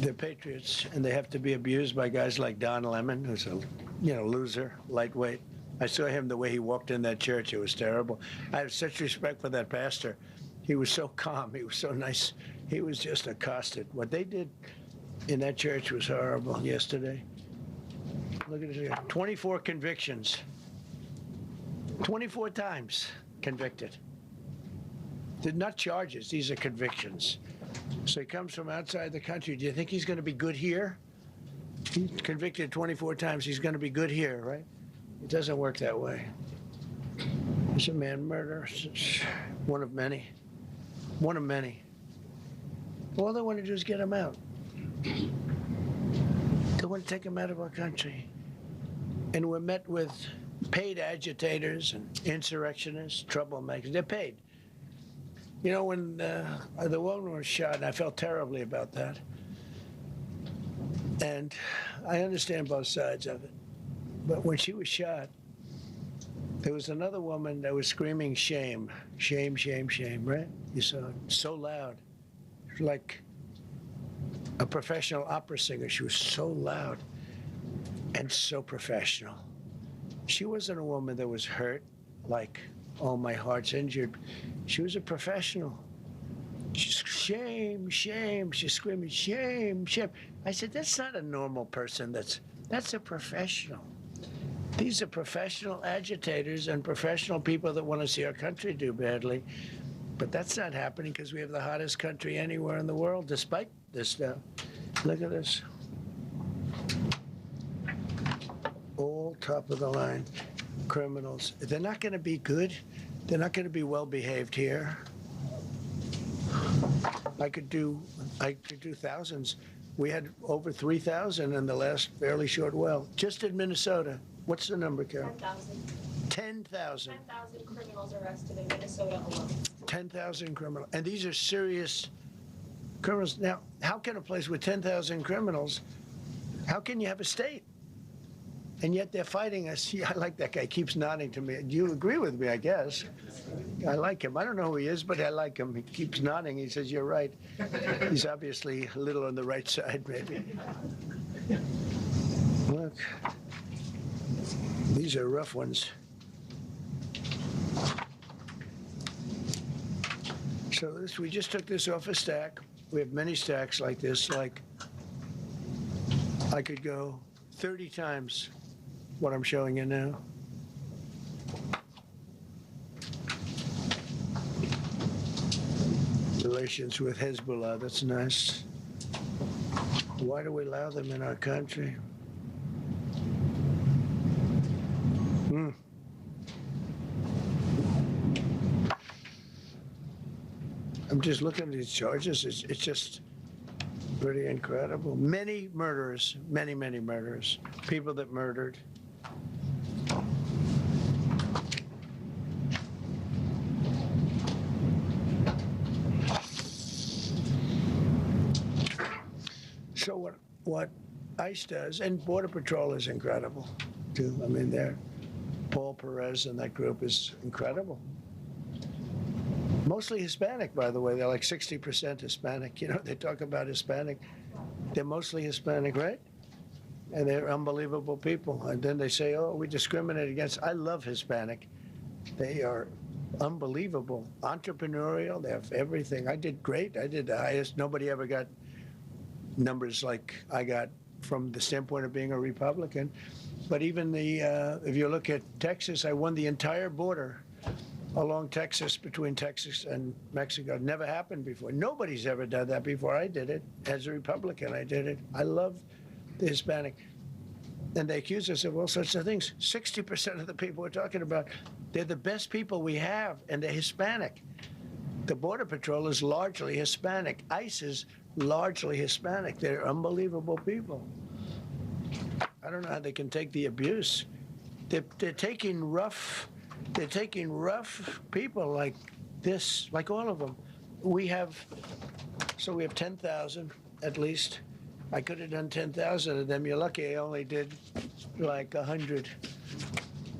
They're patriots, and they have to be abused by guys like Don Lemon, who's a loser, lightweight. I saw him the way he walked in that church. It was terrible. I have such respect for that pastor. He was so calm. He was so nice. He was just accosted. What they did in that church was horrible yesterday. Look at it here. 24 convictions. 24 times convicted. They're not charges. These are convictions. So he comes from outside the country. Do you think he's going to be good here? He's convicted 24 times. He's going to be good here, right? It doesn't work that way. He's a man murderer. It's one of many. One of many. All they want to do is get him out. They want to take him out of our country. And we're met with paid agitators and insurrectionists, troublemakers. They're paid. You know, when the woman was shot, and I felt terribly about that. And I understand both sides of it. But when she was shot, there was another woman that was screaming shame, shame, shame, shame, right? You saw it so loud. Like a professional opera singer. She was so loud and so professional. She wasn't a woman that was hurt, like, oh, my heart's injured. She was a professional. She's shame, shame. She's screaming, shame, shame. I said, that's not a normal person. That's a professional. These are professional agitators and professional people that want to see our country do badly. But that's not happening because we have the hottest country anywhere in the world, despite this stuff. Look at this. All top of the line criminals. They're not going to be good. They're not going to be well behaved here. I could do thousands. We had over 3,000 in the last fairly short while. Just in Minnesota. What's the number, Carol? 10,000. 10,000. 10,000 criminals arrested in Minnesota alone. 10,000 criminals. And these are serious criminals. Now, how can a place with 10,000 criminals, how can you have a state? And yet they're fighting us. Yeah, I like that guy. Keeps nodding to me. Do you agree with me, I guess? I like him. I don't know who he is, but I like him. He keeps nodding. He says, you're right. He's obviously a little on the right side, maybe. Look. These are rough ones. So we just took this off a stack. We have many stacks like this. Like, I could go 30 times what I'm showing you now. Relations with Hezbollah, that's nice. Why do we allow them in our country? I'm just looking at these charges. It's just pretty incredible. Many murderers, many, many murderers. People that murdered. So what ICE does, and Border Patrol is incredible, too. I mean, Paul Perez and that group is incredible. Mostly Hispanic, by the way. They're like 60% Hispanic. You know, they talk about Hispanic. They're mostly Hispanic, right? And they're unbelievable people. And then they say, oh, we discriminate against. I love Hispanic. They are unbelievable. Entrepreneurial. They have everything. I did great. I did the highest. Nobody ever got numbers like I got from the standpoint of being a Republican. But even if you look at Texas, I won the entire border along Texas, between Texas and Mexico. It never happened before. Nobody's ever done that before. I did it. As a Republican, I did it. I love the Hispanic. And they accuse us of all sorts of things. 60% of the people we're talking about, they're the best people we have, and they're Hispanic. The Border Patrol is largely Hispanic. ICE is largely Hispanic. They're unbelievable people. I don't know how they can take the abuse. They're taking rough people like this, like all of them. We have 10,000 at least. I could have done 10,000 of them. You're lucky I only did like 100.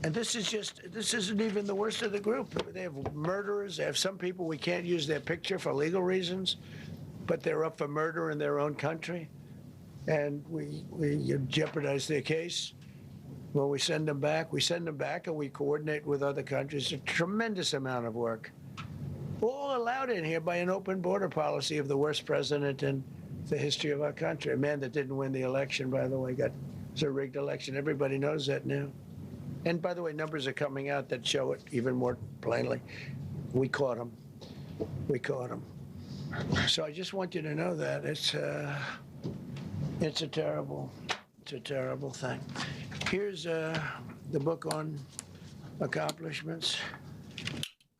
And this isn't even the worst of the group. They have murderers. They have some people we can't use their picture for legal reasons, but they're up for murder in their own country. And we jeopardize their case. When we send them back, and we coordinate with other countries. A tremendous amount of work. All allowed in here by an open border policy of the worst president in the history of our country. A man that didn't win the election, by the way, it's a rigged election. Everybody knows that now. And by the way, numbers are coming out that show it even more plainly. We caught him. So I just want you to know that it's a terrible thing. Here's the book on accomplishments.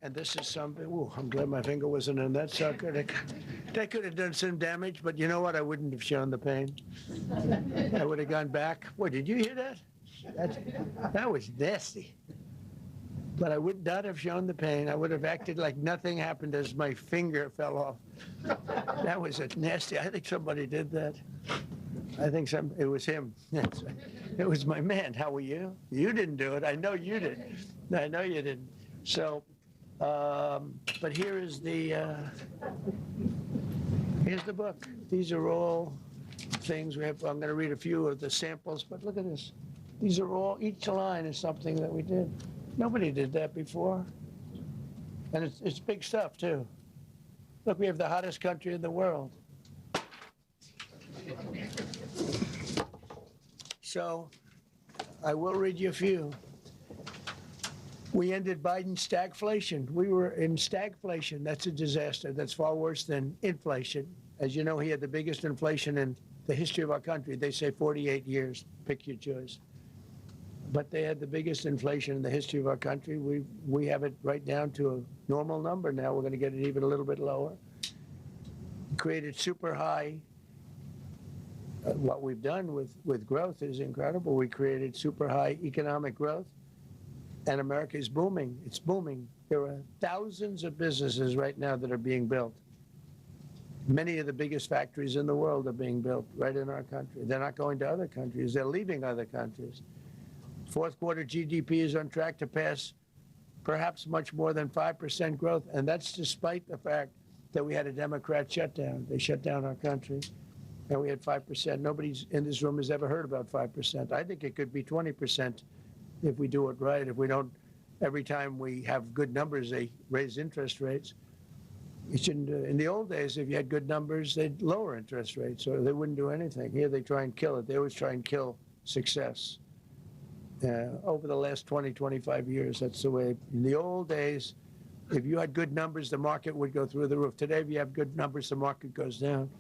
And this is something, ooh, I'm glad my finger wasn't in that sucker. That could have done some damage, but you know what? I wouldn't have shown the pain. I would have gone back. Boy, did you hear that? That was nasty. But I would not have shown the pain. I would have acted like nothing happened as my finger fell off. That was a nasty, I think somebody did that. It was him. It was my man. How were you? You didn't do it. I know you did. I know you didn't. So, but here's the book. These are all things we have. I'm going to read a few of the samples, but look at this. These are all, each line is something that we did. Nobody did that before. And it's big stuff, too. Look, we have the hottest country in the world. So I will read you a few. We ended Biden's stagflation. We were in stagflation. That's a disaster. That's far worse than inflation. As you know, he had the biggest inflation in the history of our country. They say 48 years. Pick your choice. But they had the biggest inflation in the history of our country. We have it right down to a normal number now. We're going to get it even a little bit lower. Created super high. What we've done with growth is incredible. We created super high economic growth, and America is booming. It's booming. There are thousands of businesses right now that are being built. Many of the biggest factories in the world are being built right in our country. They're not going to other countries. They're leaving other countries. Fourth quarter GDP is on track to pass perhaps much more than 5% growth, and that's despite the fact that we had a Democrat shutdown. They shut down our country. And we had 5%. Nobody in this room has ever heard about 5%. I think it could be 20% if we do it right. If we don't, every time we have good numbers, they raise interest rates. You shouldn't. In the old days, if you had good numbers, they'd lower interest rates, or they wouldn't do anything. Here, they try and kill it. They always try and kill success. Over the last 20, 25 years, that's the way. In the old days, if you had good numbers, the market would go through the roof. Today, if you have good numbers, the market goes down.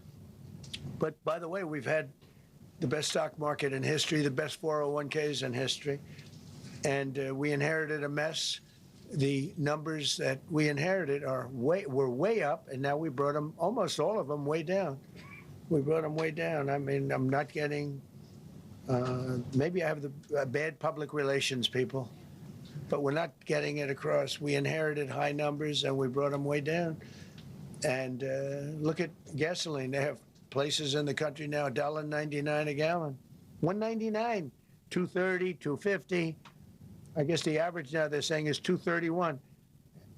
But by the way, we've had the best stock market in history, the best 401ks in history, and we inherited a mess. The numbers that we inherited were way up, and now we brought them, almost all of them, way down. We brought them way down. I mean, I'm not getting, maybe I have the bad public relations people, but we're not getting it across. We inherited high numbers, and we brought them way down. And look at gasoline. They have places in the country now, $1.99 a gallon. $1.99, $2.30, $2.50. I guess the average now they're saying is $2.31.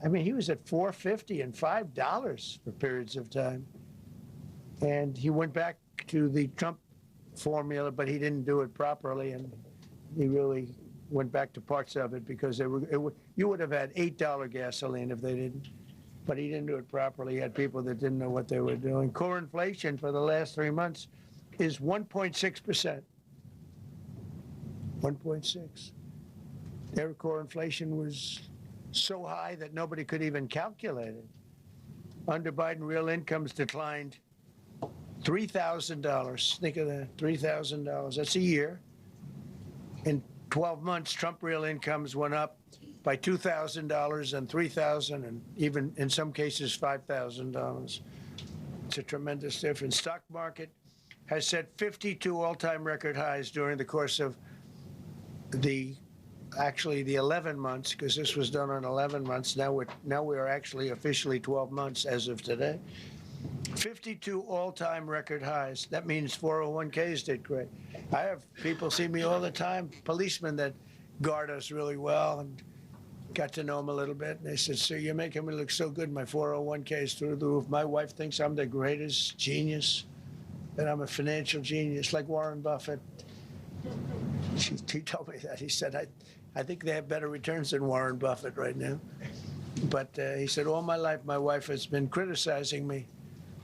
I mean, he was at $4.50 and $5 for periods of time. And he went back to the Trump formula, but he didn't do it properly, and he really went back to parts of it because you would have had $8 gasoline if they didn't. But he didn't do it properly. He had people that didn't know what they were doing. Core inflation for the last 3 months is 1.6%. 1.6. Their core inflation was so high that nobody could even calculate it. Under Biden, real incomes declined $3,000. Think of that, $3,000. That's a year. In 12 months, Trump real incomes went up by $2,000 and $3,000 and even in some cases $5,000. It's a tremendous difference. Stock market has set 52 all-time record highs during the course of the 11 months, because this was done on 11 months. Now we are actually officially 12 months as of today. 52 all-time record highs. That means 401ks did great. I have people see me all the time, policemen that guard us really well, and got to know them a little bit. And they said, "Sir, you're making me look so good. My 401k is through the roof. My wife thinks I'm the greatest genius, that I'm a financial genius, like Warren Buffett." He told me that. He said, I think they have better returns than Warren Buffett right now. But he said, all my life, my wife has been criticizing me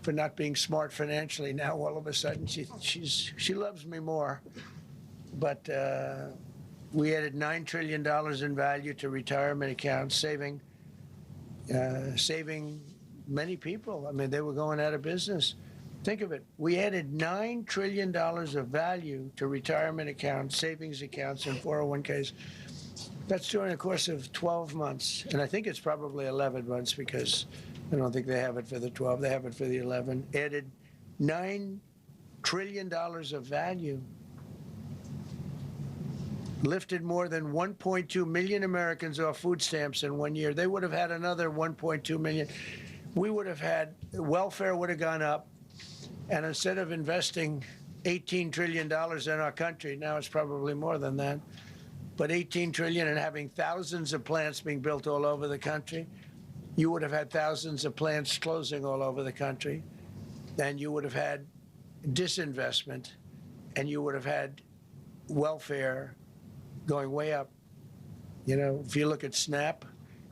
for not being smart financially. Now, all of a sudden, she loves me more. But we added $9 trillion in value to retirement accounts, saving many people. I mean, they were going out of business. Think of it. We added $9 trillion of value to retirement accounts, savings accounts, and 401ks. That's during the course of 12 months. And I think it's probably 11 months because I don't think they have it for the 12. They have it for the 11. Added $9 trillion of value. Lifted more than 1.2 million Americans off food stamps in 1 year. They would have had another 1.2 million. We would have had, welfare would have gone up. And instead of investing $18 trillion in our country, now it's probably more than that, but $18 trillion and having thousands of plants being built all over the country, you would have had thousands of plants closing all over the country. And you would have had disinvestment, and you would have had welfare going way up. You know, if you look at SNAP,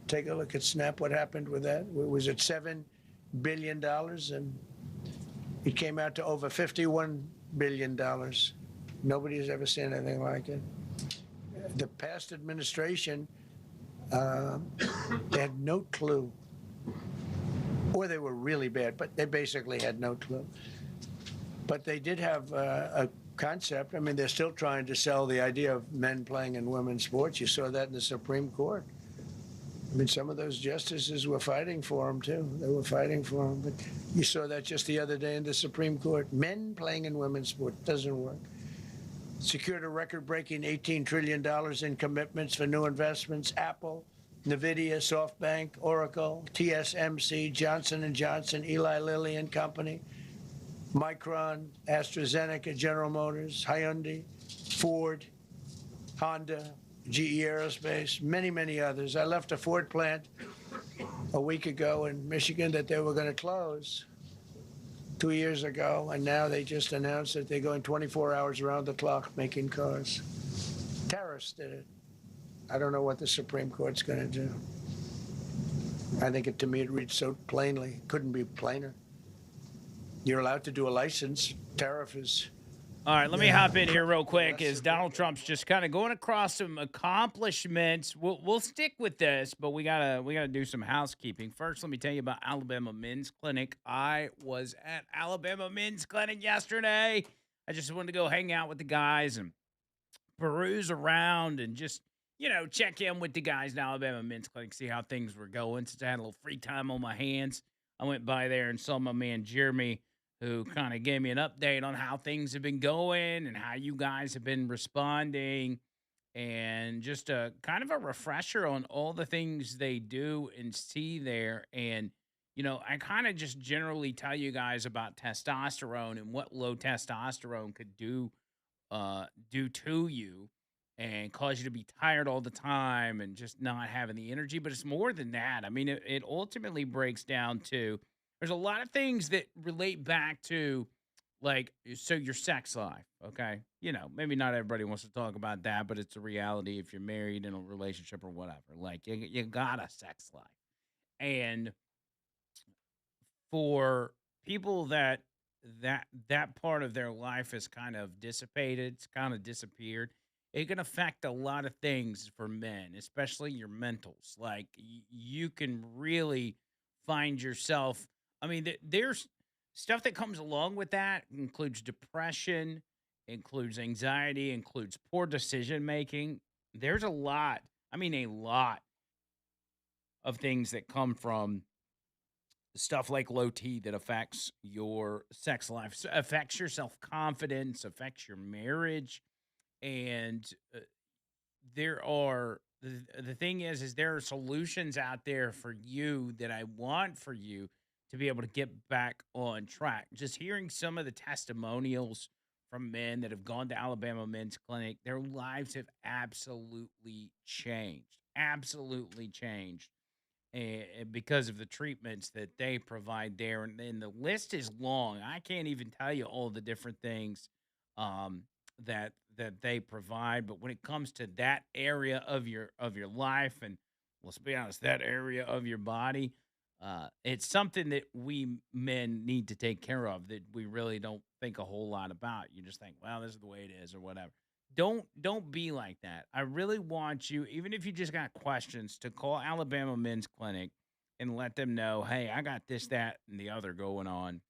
take a look at SNAP, what happened with that? It was at $7 billion, and it came out to over $51 billion. Nobody has ever seen anything like it. The past administration, they had no clue. Or they were really bad, but they basically had no clue. But they did have a concept. I mean, they're still trying to sell the idea of men playing in women's sports. You saw that in the Supreme Court. I mean, some of those justices were fighting for him, too. They were fighting for him. But you saw that just the other day in the Supreme Court. Men playing in women's sport doesn't work. Secured a record-breaking $18 trillion in commitments for new investments. Apple, NVIDIA, SoftBank, Oracle, TSMC, Johnson & Johnson, Eli Lilly and Company, Micron, AstraZeneca, General Motors, Hyundai, Ford, Honda, GE Aerospace, many, many others. I left a Ford plant a week ago in Michigan that they were going to close 2 years ago, and now they just announced that they're going 24 hours around the clock making cars. Tariffs did it. I don't know what the Supreme Court's going to do. I think to me it reads so plainly. Couldn't be plainer. You're allowed to do a license. Tariff is... All right, let me hop in here real quick as Donald Trump's just kind of going across some accomplishments. We'll stick with this, but we gotta do some housekeeping. First, let me tell you about Alabama Men's Clinic. I was at Alabama Men's Clinic yesterday. I just wanted to go hang out with the guys and peruse around and just, check in with the guys in Alabama Men's Clinic, see how things were going. Since I had a little free time on my hands, I went by there and saw my man Jeremy, who kind of gave me an update on how things have been going and how you guys have been responding, and just a kind of a refresher on all the things they do and see there. And, I kind of just generally tell you guys about testosterone and what low testosterone could do to you and cause you to be tired all the time and just not having the energy. But it's more than that. I mean, it ultimately breaks down to there's a lot of things that relate back to like so your sex life. Okay. Maybe not everybody wants to talk about that, but it's a reality if you're married in a relationship or whatever. Like you got a sex life. And for people that part of their life is kind of dissipated, it's kind of disappeared, it can affect a lot of things for men, especially your mentals. Like you can really find yourself. I mean, there's stuff that comes along with that includes depression, includes anxiety, includes poor decision making. There's a lot. I mean, a lot of things that come from stuff like low T that affects your sex life, affects your self confidence, affects your marriage, and there are the thing is there are solutions out there for you that I want for you to be able to get back on track. Just hearing some of the testimonials from men that have gone to Alabama Men's Clinic, their lives have absolutely changed and because of the treatments that they provide there, and the list is long. I can't even tell you all the different things um, that they provide. But when it comes to that area of your life, and let's be honest, that area of your body, it's something that we men need to take care of. That we really don't think a whole lot about. You just think, well, this is the way it is, or whatever. Don't be like that. I really want you, even if you just got questions, to call Alabama Men's Clinic and let them know, hey, I got this, that, and the other going on.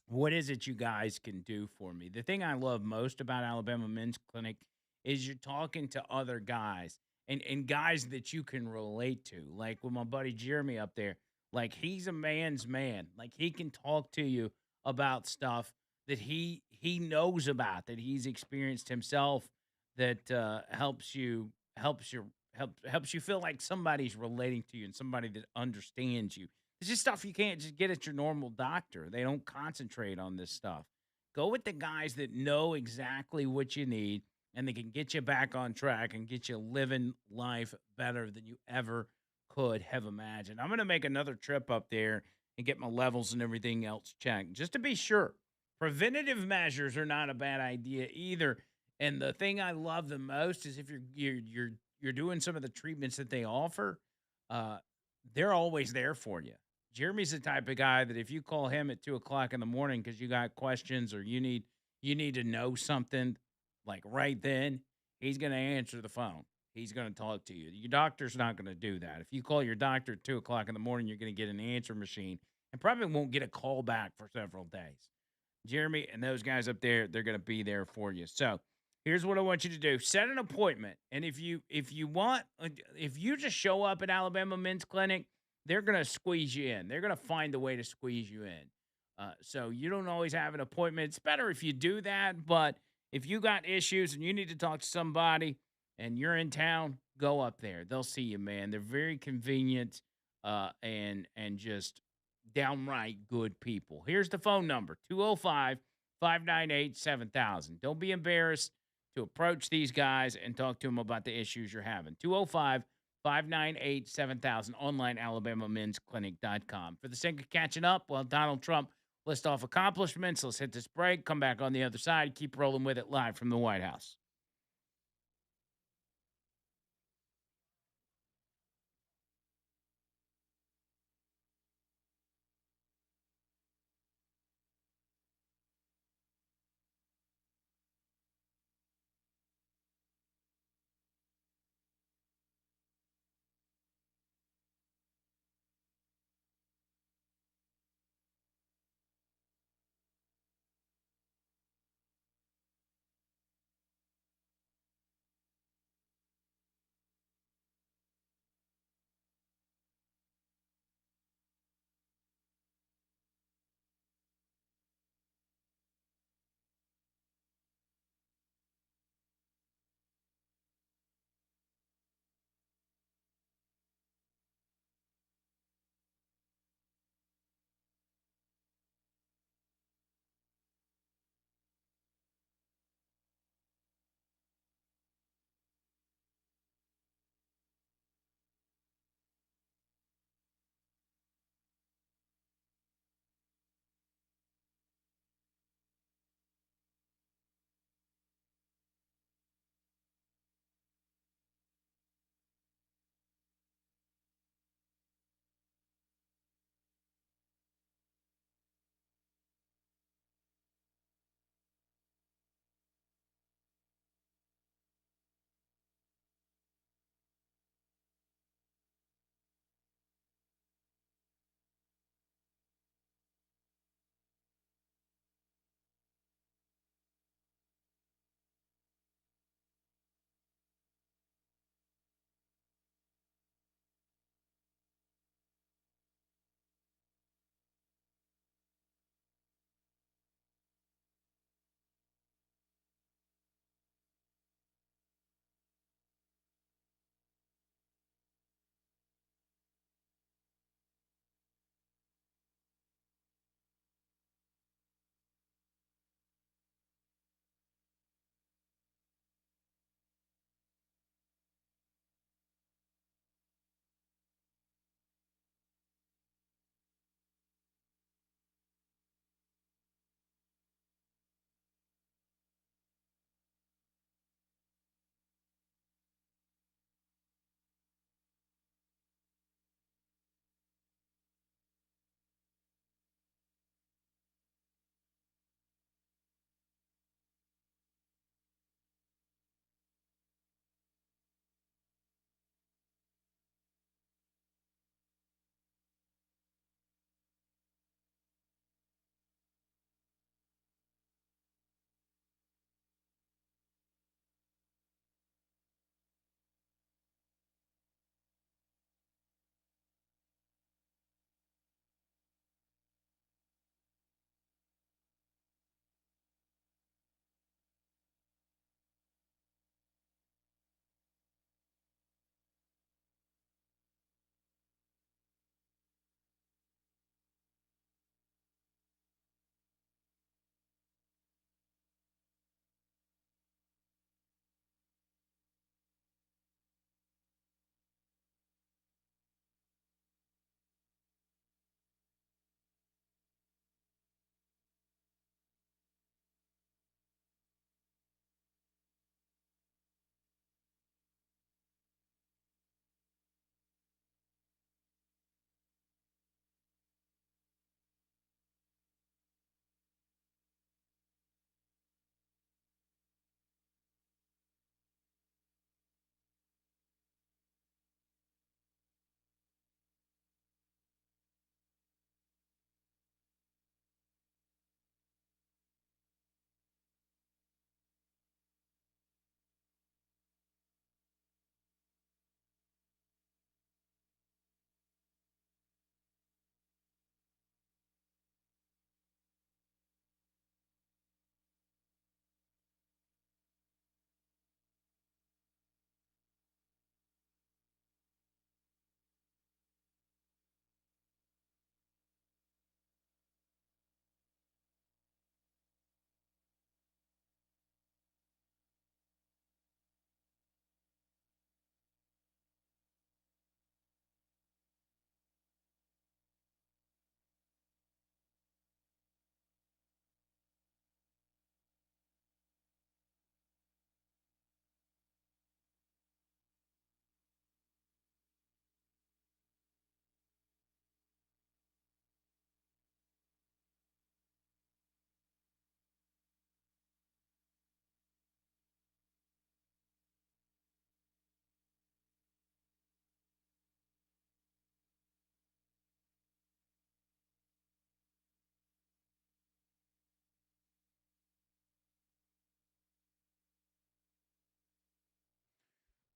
What is it you guys can do for me? The thing I love most about Alabama Men's Clinic is you're talking to other guys and guys that you can relate to. Like with my buddy Jeremy up there, like he's a man's man. Like he can talk to you about stuff that he knows about, that he's experienced himself, that helps you feel like somebody's relating to you and somebody that understands you. It's just stuff you can't just get at your normal doctor. They don't concentrate on this stuff. Go with the guys that know exactly what you need and they can get you back on track and get you living life better than you ever could have imagined. I'm going to make another trip up there and get my levels and everything else checked just to be sure. Preventative measures are not a bad idea either. And the thing I love the most is if you're doing some of the treatments that they offer, uh, they're always there for you. Jeremy's the type of guy that if you call him at 2 o'clock in the morning because you got questions or you need to know something, like right then, he's going to answer the phone. He's going to talk to you. Your doctor's not going to do that. If you call your doctor at 2 o'clock in the morning, you're going to get an answer machine and probably won't get a call back for several days. Jeremy and those guys up there, they're going to be there for you. So here's what I want you to do: set an appointment, and if you just show up at Alabama Men's Clinic, they're going to squeeze you in. They're going to find a way to squeeze you in. So you don't always have an appointment. It's better if you do that, but if you got issues and you need to talk to somebody and you're in town, go up there. They'll see you, man. They're very convenient and just downright good people. Here's the phone number: 205-598-7000. Don't be embarrassed to approach these guys and talk to them about the issues you're having. 205-598-7000. Online, alabamamensclinic.com. For the sake of catching up, while Donald Trump list off accomplishments, let's hit this break, come back on the other side, keep rolling with it live from the White House.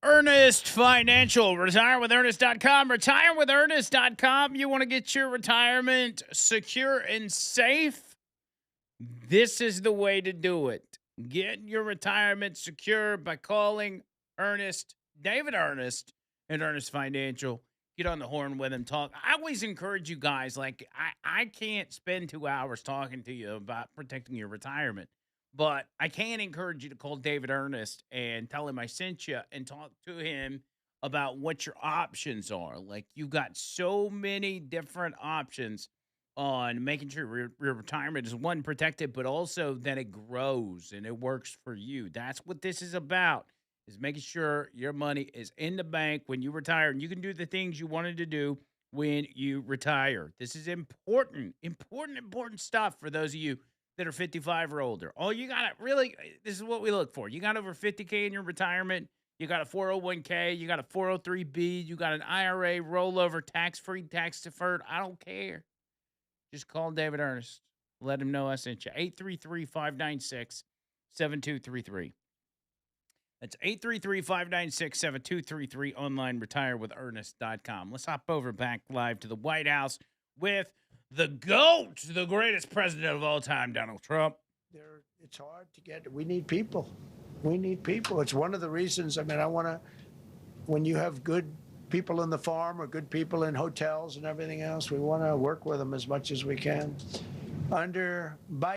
Earnest Financial, retirewithernest.com. Retirewithernest.com. You want to get your retirement secure and safe? This is the way to do it. Get your retirement secure by calling Ernest, David Ernest, at Ernest Financial. Get on the horn with him, talk. I always encourage you guys, like, I can't spend 2 hours talking to you about protecting your retirement, but I can encourage you to call David Ernest and tell him I sent you and talk to him about what your options are. Like, you've got so many different options on making sure your retirement is, one, protected, but also that it grows and it works for you. That's what this is about, is making sure your money is in the bank when you retire and you can do the things you wanted to do when you retire. This is important stuff for those of you that are 55 or older. All you got to really, this is what we look for. You got over 50K in your retirement. You got a 401K. You got a 403B. You got an IRA rollover, tax-free, tax-deferred. I don't care. Just call David Ernest. Let him know I sent you. 833-596-7233. That's 833-596-7233. Online, retirewithernest.com. Let's hop over back live to the White House with the GOAT, the greatest president of all time, Donald Trump. It's hard to get. We need people. We need people. It's one of the reasons. I mean, I want to, when you have good people in the farm or good people in hotels and everything else, we want to work with them as much as we can. Under Biden.